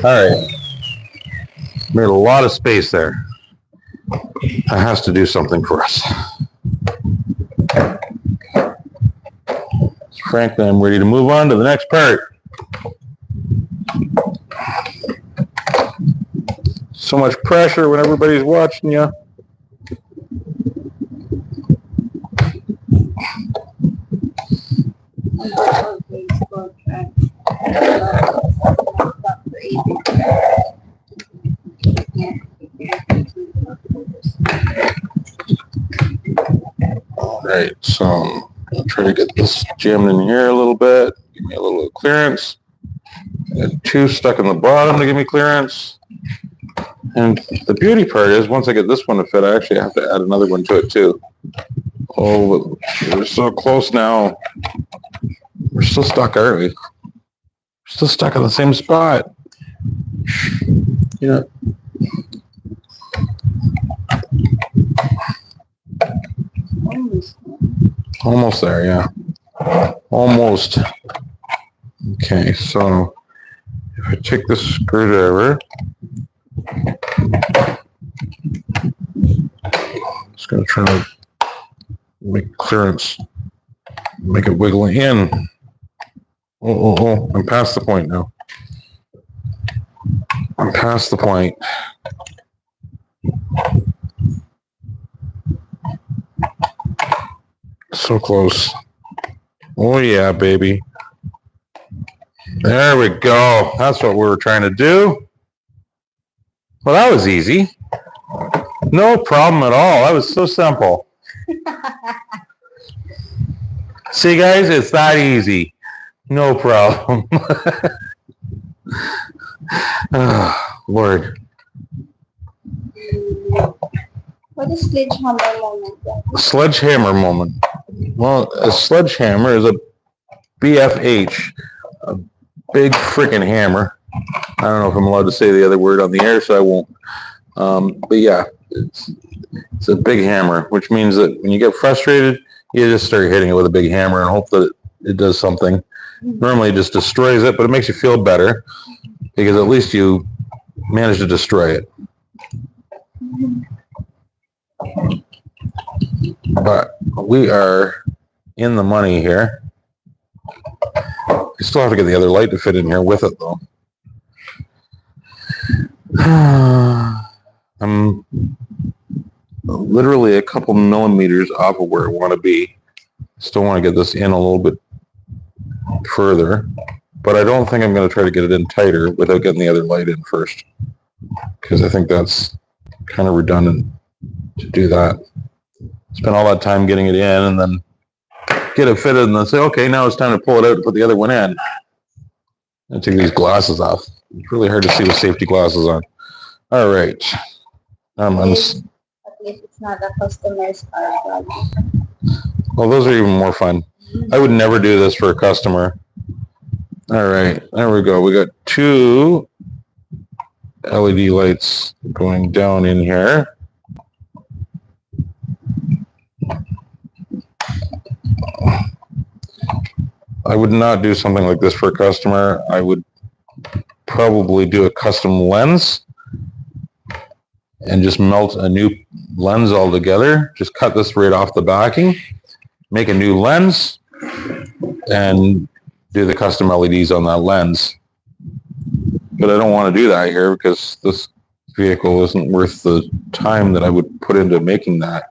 All right. Made a lot of space there. That has to do something for us. Frankly, I'm ready to move on to the next part. So much pressure when everybody's watching you. All right, so I'll try to get this jammed in here a little bit. Give me a little clearance. I got two stuck in the bottom to give me clearance. And the beauty part is, once I get this one to fit, I actually have to add another one to it too. Oh, we're so close now. We're still stuck, aren't we? We're still stuck in the same spot. Yeah. Almost there, yeah. Almost. Okay, so if I take this screwdriver, I'm just going to try to make clearance, make it wiggle in. Oh, I'm past the point now. I'm past the point. So close. Oh yeah, baby. There we go. That's what we were trying to do. Well, that was easy. No problem at all. That was so simple. See, guys, it's that easy. No problem. Oh, Lord. What is sledgehammer moment? Sledgehammer moment. Well, a sledgehammer is a BFH, a big freaking hammer. I don't know if I'm allowed to say the other word on the air, so I won't. But yeah, it's a big hammer, which means that when you get frustrated, you just start hitting it with a big hammer and hope that it does something. Normally it just destroys it, but it makes you feel better because at least you managed to destroy it. But we are in the money here. You still have to get the other light to fit in here with it, though. I'm literally a couple millimeters off of where I want to be. Still want to get this in a little bit further, but I don't think I'm going to try to get it in tighter without getting the other light in first, because I think that's kind of redundant to do that. Spend all that time getting it in and then get it fitted and then say, okay, now it's time to pull it out and put the other one in. I take these glasses off. It's really hard to see with safety glasses on. All right. At least it's not a customer's car. Well, those are even more fun. I would never do this for a customer. All right, there we go. We got two LED lights going down in here. I would not do something like this for a customer. I would probably do a custom lens and just melt a new lens altogether. Just cut this right off the backing, make a new lens, and do the custom LEDs on that lens. But I don't want to do that here because this vehicle isn't worth the time that I would put into making that.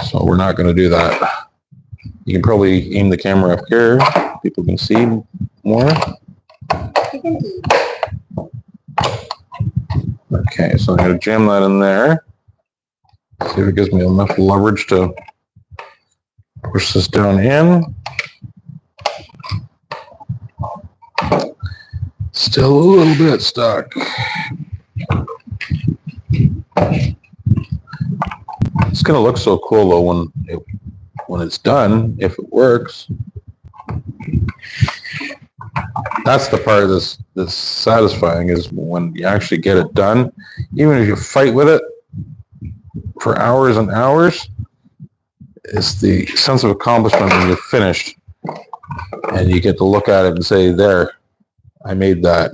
So we're not going to do that. You can probably aim the camera up here. People can see more. You can see. Okay, so I'm going to jam that in there. See if it gives me enough leverage to push this down in. Still a little bit stuck. It's going to look so cool though when it's done, if it works. That's the part that's satisfying, is when you actually get it done. Even if you fight with it for hours and hours, it's the sense of accomplishment when you're finished and you get to look at it and say, there, I made that.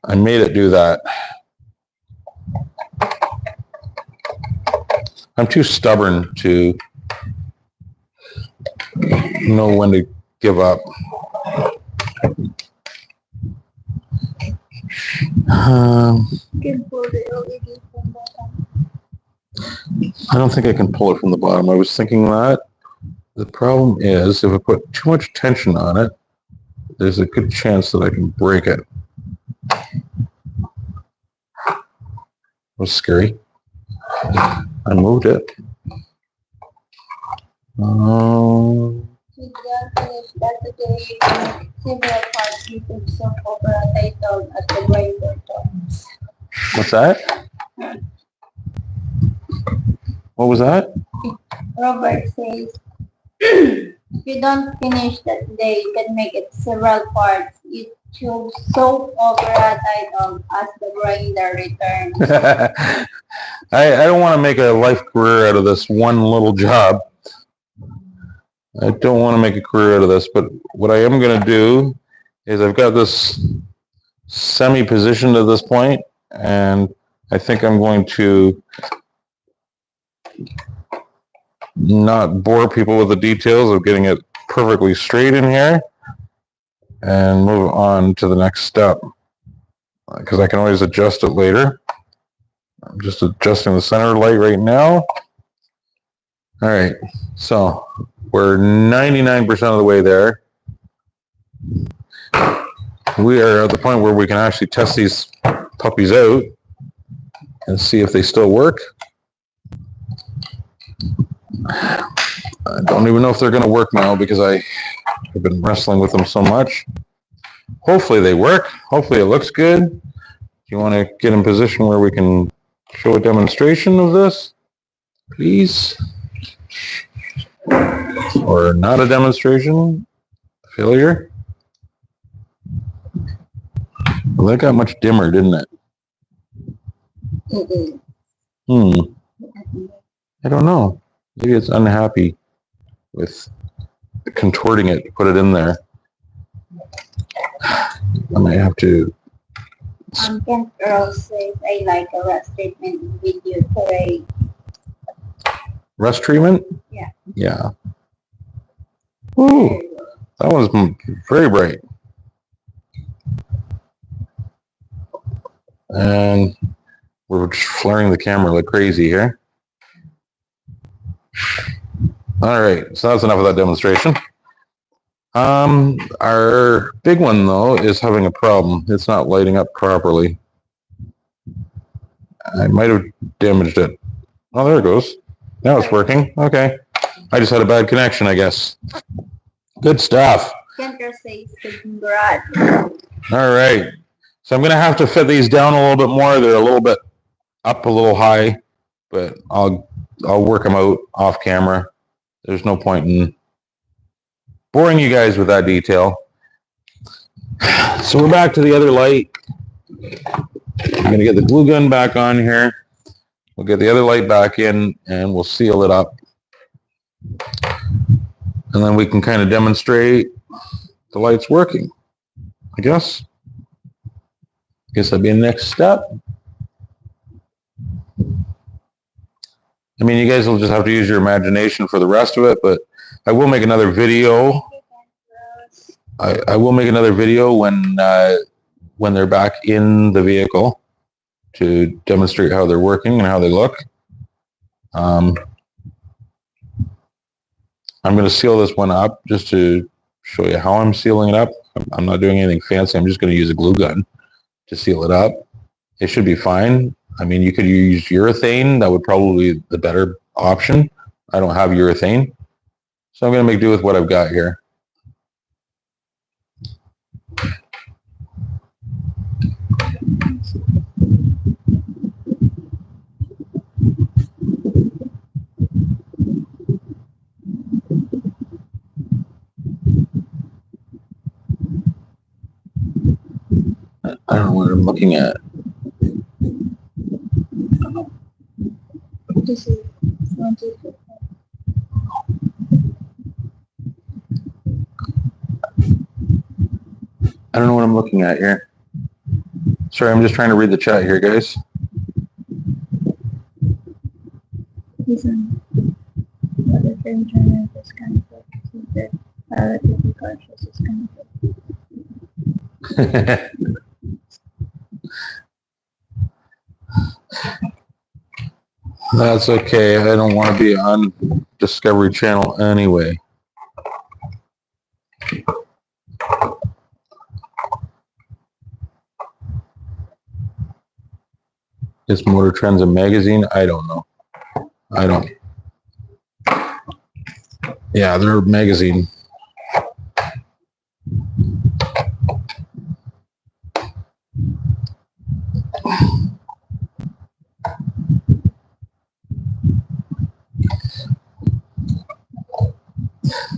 I made it do that. I'm too stubborn to know when to give up. You can pull the LED from bottom. I don't think I can pull it from the bottom. I was thinking that. The problem is, if I put too much tension on it, there's a good chance that I can break it. That was scary. I moved it. If you finish that today, you can several parts you can soak over a title at the grinder turns. What's that? What was that? Robert says, if you don't finish that today, you can make it several parts. You choose soak over a title as the grinder returns. I don't want to make a life career out of this one little job. I don't want to make a career out of this, but what I am going to do is I've got this semi-positioned at this point, and I think I'm going to not bore people with the details of getting it perfectly straight in here and move on to the next step, because I can always adjust it later. I'm just adjusting the center light right now. All right, so we're 99% of the way there. We are at the point where we can actually test these puppies out and see if they still work. I don't even know if they're going to work now because I have been wrestling with them so much. Hopefully they work. Hopefully it looks good. Do you want to get in position where we can show a demonstration of this, please? Or not a demonstration? Failure? Well, that got much dimmer, didn't it? I don't know. Maybe it's unhappy with contorting it to put it in there. I might have to. Kent Earl says, I like a rust treatment video today. Rust treatment? Yeah. Yeah. Ooh, that one's very bright. And we're just flaring the camera like crazy here. All right, so that's enough of that demonstration. Our big one though is having a problem. It's not lighting up properly. I might have damaged it. Oh, there it goes. Now it's working. Okay. I just had a bad connection, I guess. Good stuff. Kenter says, congrats. All right. So I'm going to have to fit these down a little bit more. They're a little bit up a little high, but I'll work them out off camera. There's no point in boring you guys with that detail. So we're back to the other light. I'm going to get the glue gun back on here. We'll get the other light back in and we'll seal it up. And then we can kind of demonstrate the light's working, I guess. I guess that'd be the next step. I mean, you guys will just have to use your imagination for the rest of it, but I will make another video. I will make another video when when they're back in the vehicle to demonstrate how they're working and how they look. I'm going to seal this one up just to show you how I'm sealing it up. I'm not doing anything fancy. I'm just going to use a glue gun to seal it up. It should be fine. I mean, you could use urethane. That would probably be the better option. I don't have urethane, so I'm going to make do with what I've got here. I don't know what I'm looking at. This is 20. I don't know what I'm looking at here. Sorry, I'm just trying to read the chat here, guys. Listen, what if the internet is kind of like relatively conscious is kind of That's okay. I don't want to be on Discovery Channel anyway. Is Motor Trends a magazine? I don't know. I don't. Yeah, they're a magazine.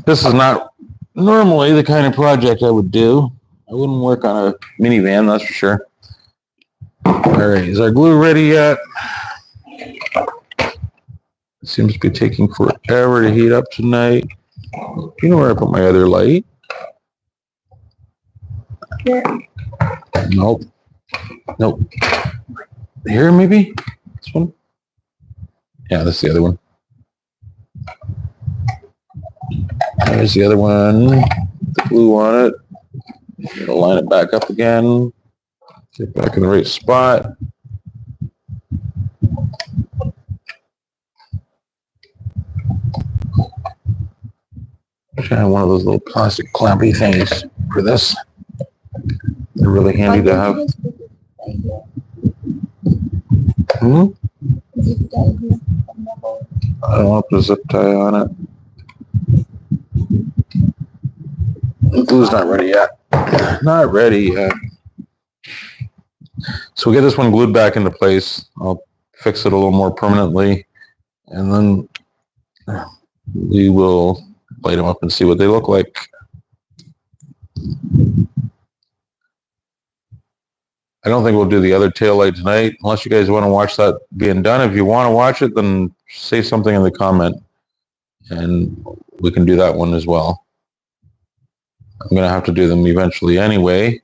This is not normally the kind of project I would do. I wouldn't work on a minivan, that's for sure. All right, is our glue ready yet? It seems to be taking forever to heat up tonight. Do you know where I put my other light? there. Nope. Nope. Here, maybe? This one? Yeah, this is the other one. There's the other one. The glue on it. It'll line it back up again. Get back in the right spot. Wish I had one of those little plastic clampy things for this. They're really handy to have. Hmm? I don't want to put a zip tie on it. The glue's not ready yet. Not ready yet. So we'll get this one glued back into place. I'll fix it a little more permanently, and then we will light them up and see what they look like. I don't think we'll do the other taillight tonight, unless you guys want to watch that being done. If you want to watch it, then say something in the comment, and we can do that one as well. I'm going to have to do them eventually anyway,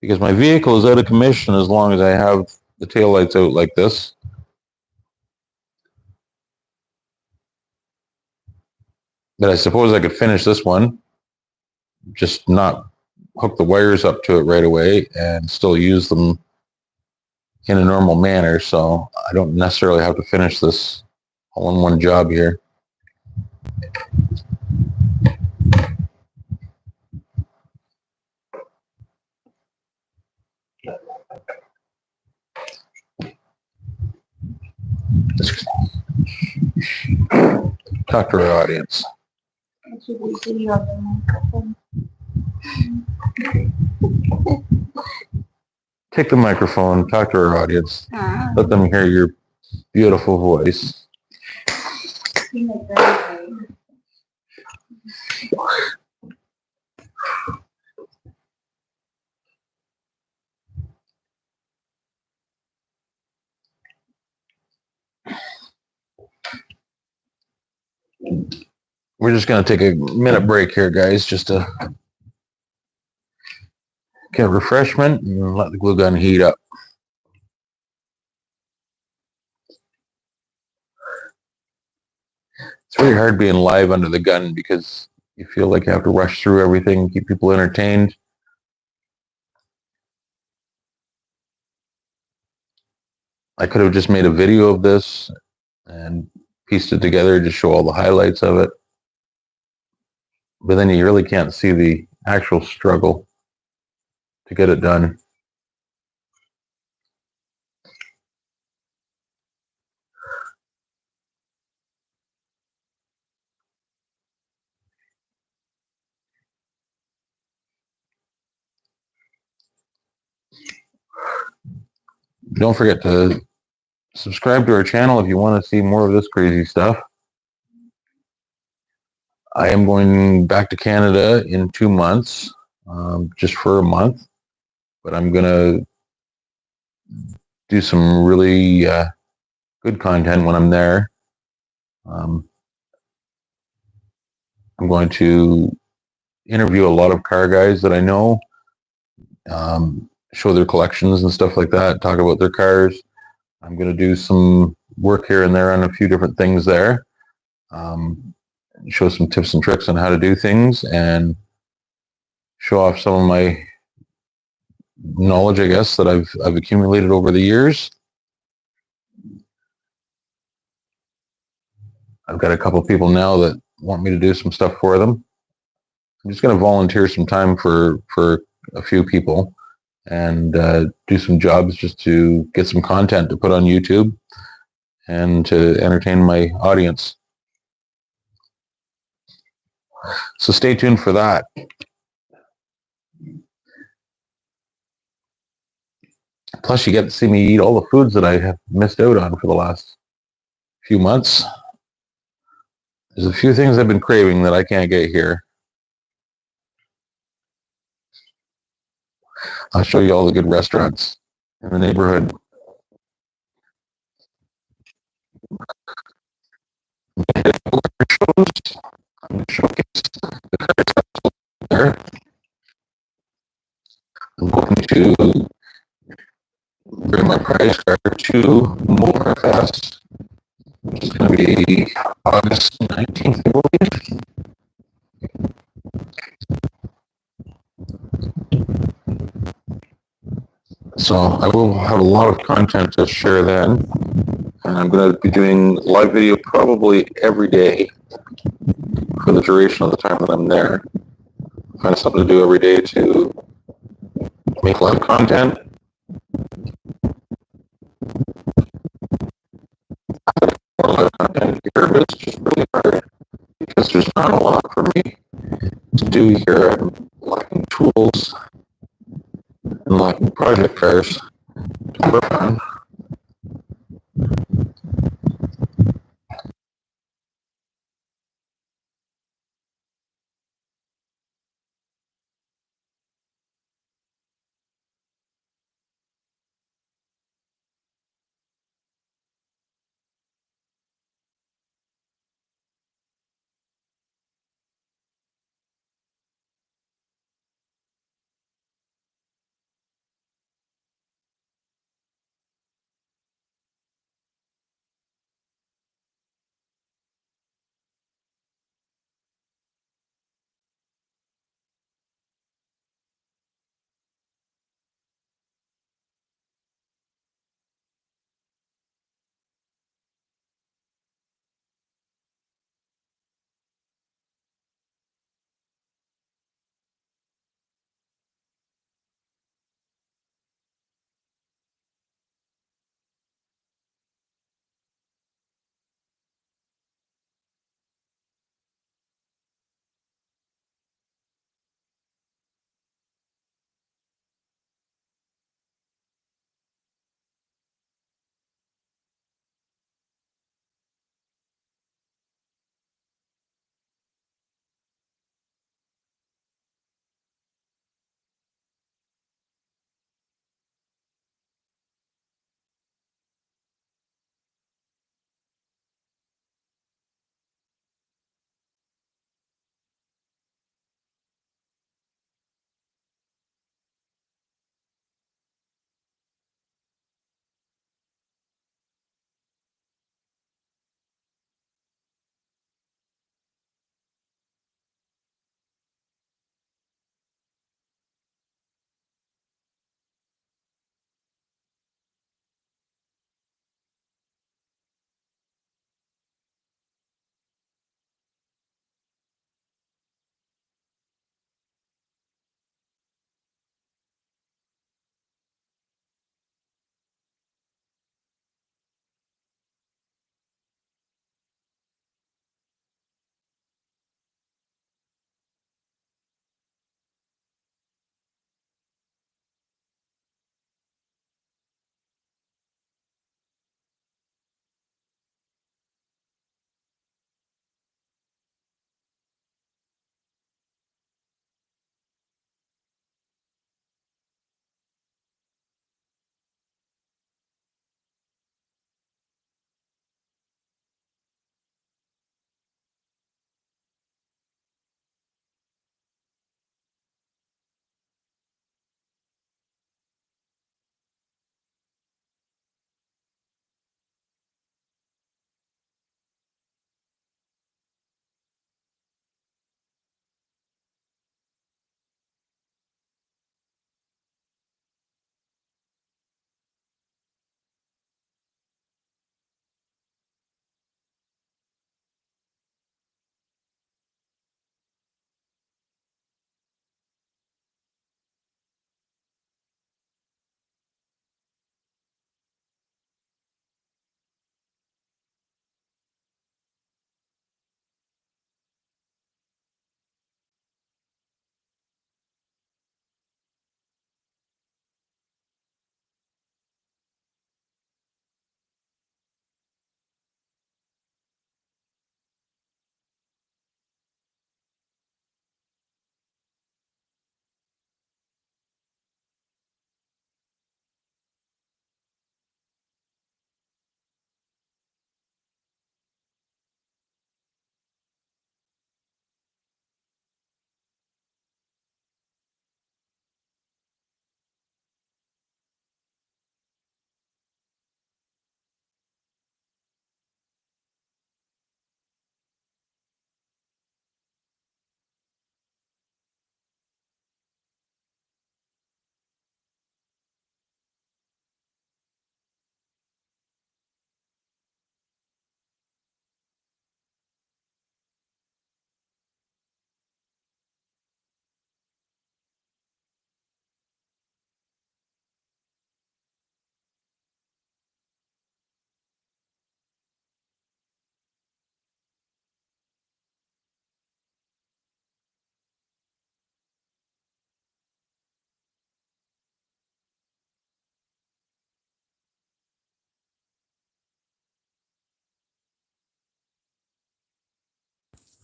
because my vehicle is out of commission as long as I have the taillights out like this. But I suppose I could finish this one, just not hook the wires up to it right away and still use them in a normal manner, so I don't necessarily have to finish this all in one job here. Talk to our audience. Take the microphone, talk to our audience. Let them hear your beautiful voice. We're just going to take a minute break here, guys, just to get refreshment and let the glue gun heat up. It's really hard being live under the gun because you feel like you have to rush through everything, keep people entertained. I could have just made a video of this and pieced it together to show all the highlights of it. But then you really can't see the actual struggle to get it done. Don't forget to subscribe to our channel if you want to see more of this crazy stuff. I am going back to Canada in 2 months, just for a month, but I'm going to do some really good content when I'm there. I'm going to interview a lot of car guys that I know, show their collections and stuff like that, talk about their cars. I'm going to do some work here and there on a few different things there, show some tips and tricks on how to do things, and show off some of my knowledge, I guess, that I've accumulated over the years. I've got a couple people now that want me to do some stuff for them. I'm just going to volunteer some time for a few people and do some jobs just to get some content to put on YouTube and to entertain my audience. So stay tuned for that. Plus, you get to see me eat all the foods that I have missed out on for the last few months. There's a few things I've been craving that I can't get here. I'll show you all the good restaurants in the neighborhood. I'm going to showcase there. I'm going to bring my prize car to Motor Fest, which is going to be August 19th, I believe. So I will have a lot of content to share then. And I'm going to be doing live video probably every day for the duration of the time that I'm there. Find something to do every day to make live content. More live content here, but it's just really hard because there's not a lot for me to do here. I'm lacking tools and lacking project cars to work on.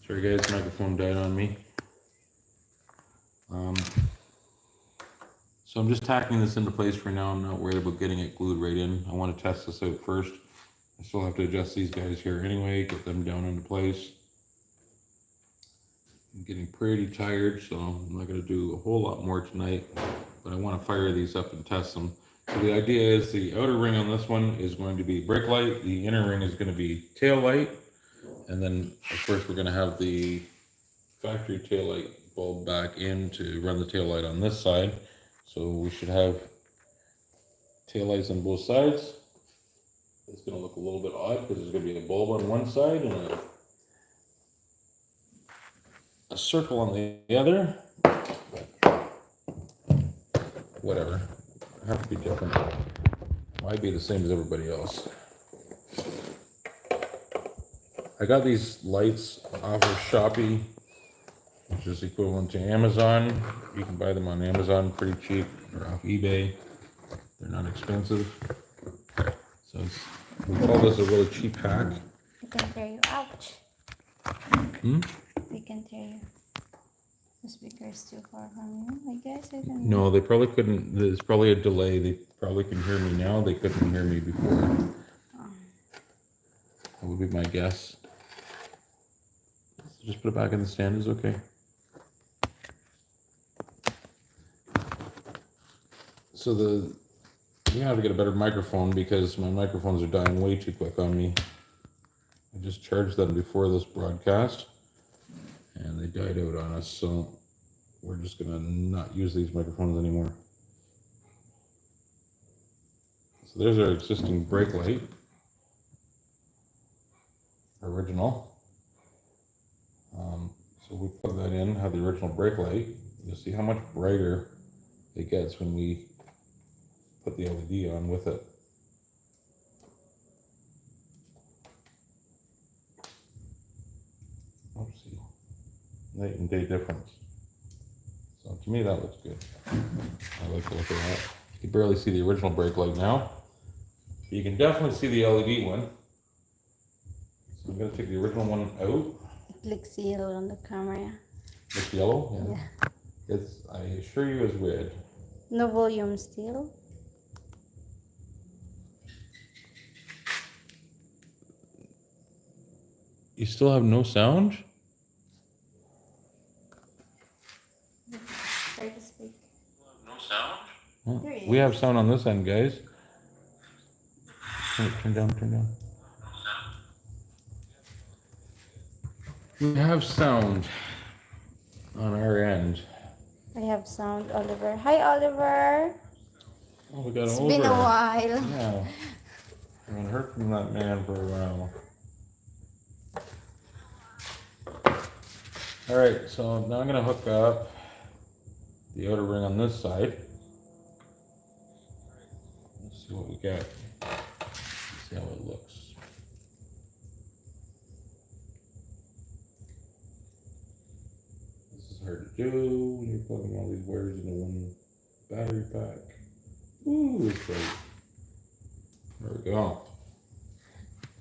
Sorry guys, microphone died on me. So I'm just tacking this into place for now. I'm not worried about getting it glued right in. I want to test this out first. I still have to adjust these guys here anyway, get them down into place. I'm getting pretty tired, so I'm not going to do a whole lot more tonight, but I want to fire these up and test them. So the idea is the outer ring on this one is going to be brake light, the inner ring is going to be tail light, and then of course we're going to have the factory tail light bulb back in to run the tail light on this side. So we should have tail lights on both sides. It's going to look a little bit odd because there's going to be a bulb on one side and a circle on the other. Whatever. I have to be different. Why be the same as everybody else? I got these lights off of Shopee, which is equivalent to Amazon. You can buy them on Amazon pretty cheap, or off eBay. They're not expensive. So we call this a really cheap hack. I can hear you. Ouch. We can hear you. The speaker is too far from you, I guess. I don't know. No, they probably couldn't. There's probably a delay. They probably can hear me now. They couldn't hear me before. That would be my guess. So just put it back in the stand is okay. So I'm gonna have to get a better microphone because my microphones are dying way too quick on me. I just charged them before this broadcast and they died out on us, so we're just gonna not use these microphones anymore. So there's our existing brake light, original. So we plug that in, have the original brake light. You'll see how much brighter it gets when we put the LED on with it. Oopsie. Night and day difference. So to me that looks good. I like the look of that. You can barely see the original brake light now. You can definitely see the LED one. So I'm going to take the original one out. It looks yellow on the camera. It's yellow? Yeah. It's, I assure you, is red. No volume still. You still have no sound? Try to speak. No sound? Well, There it we have is. sound on this end, guys. Turn down, turn down. We have sound on our end. I have sound, Oliver. Hi, Oliver. Oh, we got It's Oliver. been a while. Yeah. I haven't heard from that man for a while. All right, so now I'm gonna hook up the outer ring on this side. Let's see what we got. See how it looks. This is hard to do when you're plugging all these wires into one battery pack. Ooh, it's great. There we go.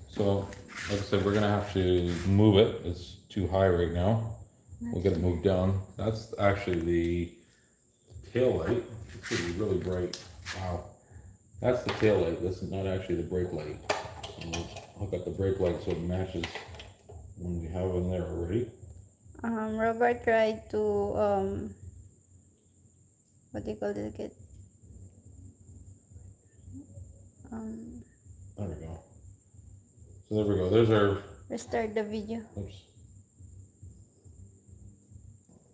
So, like I said, we're gonna have to move it. It's too high right now. We'll get it moved down. That's actually the tail light. It's gonna be really bright. Wow. That's the tail light. This is not actually the brake light. So we'll hook up the brake light so it matches one we have in there already. Robert tried to what do you call it again? There we go. So there we go. There's our. Restart the video. Oops.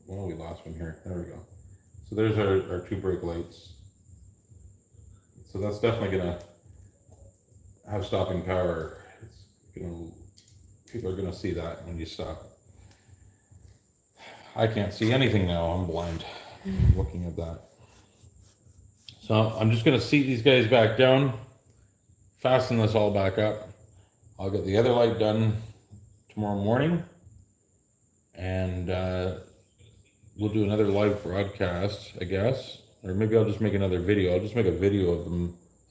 Well, we lost one here. There we go. So there's our two brake lights. So that's definitely gonna have stopping power. It's gonna, people are gonna see that when you stop. I can't see anything now. I'm blind looking at that. So I'm just gonna seat these guys back down, fasten this all back up. I'll get the other light done tomorrow morning, and we'll do another live broadcast, I guess, or maybe I'll just make another video. I'll just make a video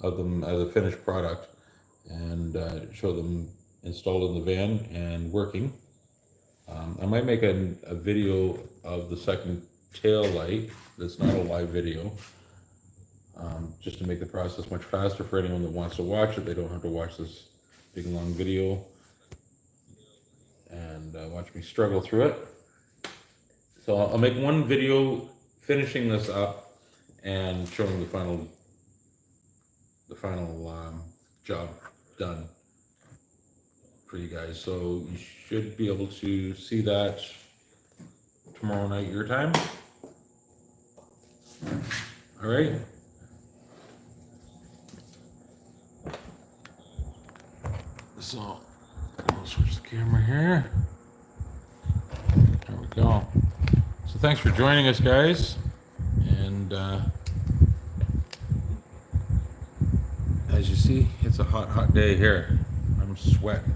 of them as a finished product and show them installed in the van and working. I might make a video of the second tail light. That's not a live video. Just to make the process much faster for anyone that wants to watch it. They don't have to watch this big long video and watch me struggle through it. So I'll make one video finishing this up and showing the final job done for you guys. So you should be able to see that tomorrow night your time. All right. So I'll switch the camera here. There we go. So thanks for joining us, guys. And as you see, it's a hot day here. I'm sweating.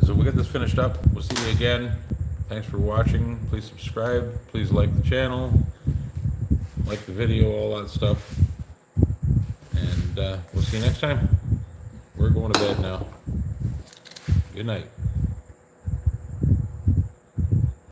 So we'll get this finished up. We'll see you again. Thanks for watching. Please subscribe. Please like the channel. Like the video, all that stuff. And we'll see you next time. We're going to bed now. Good night.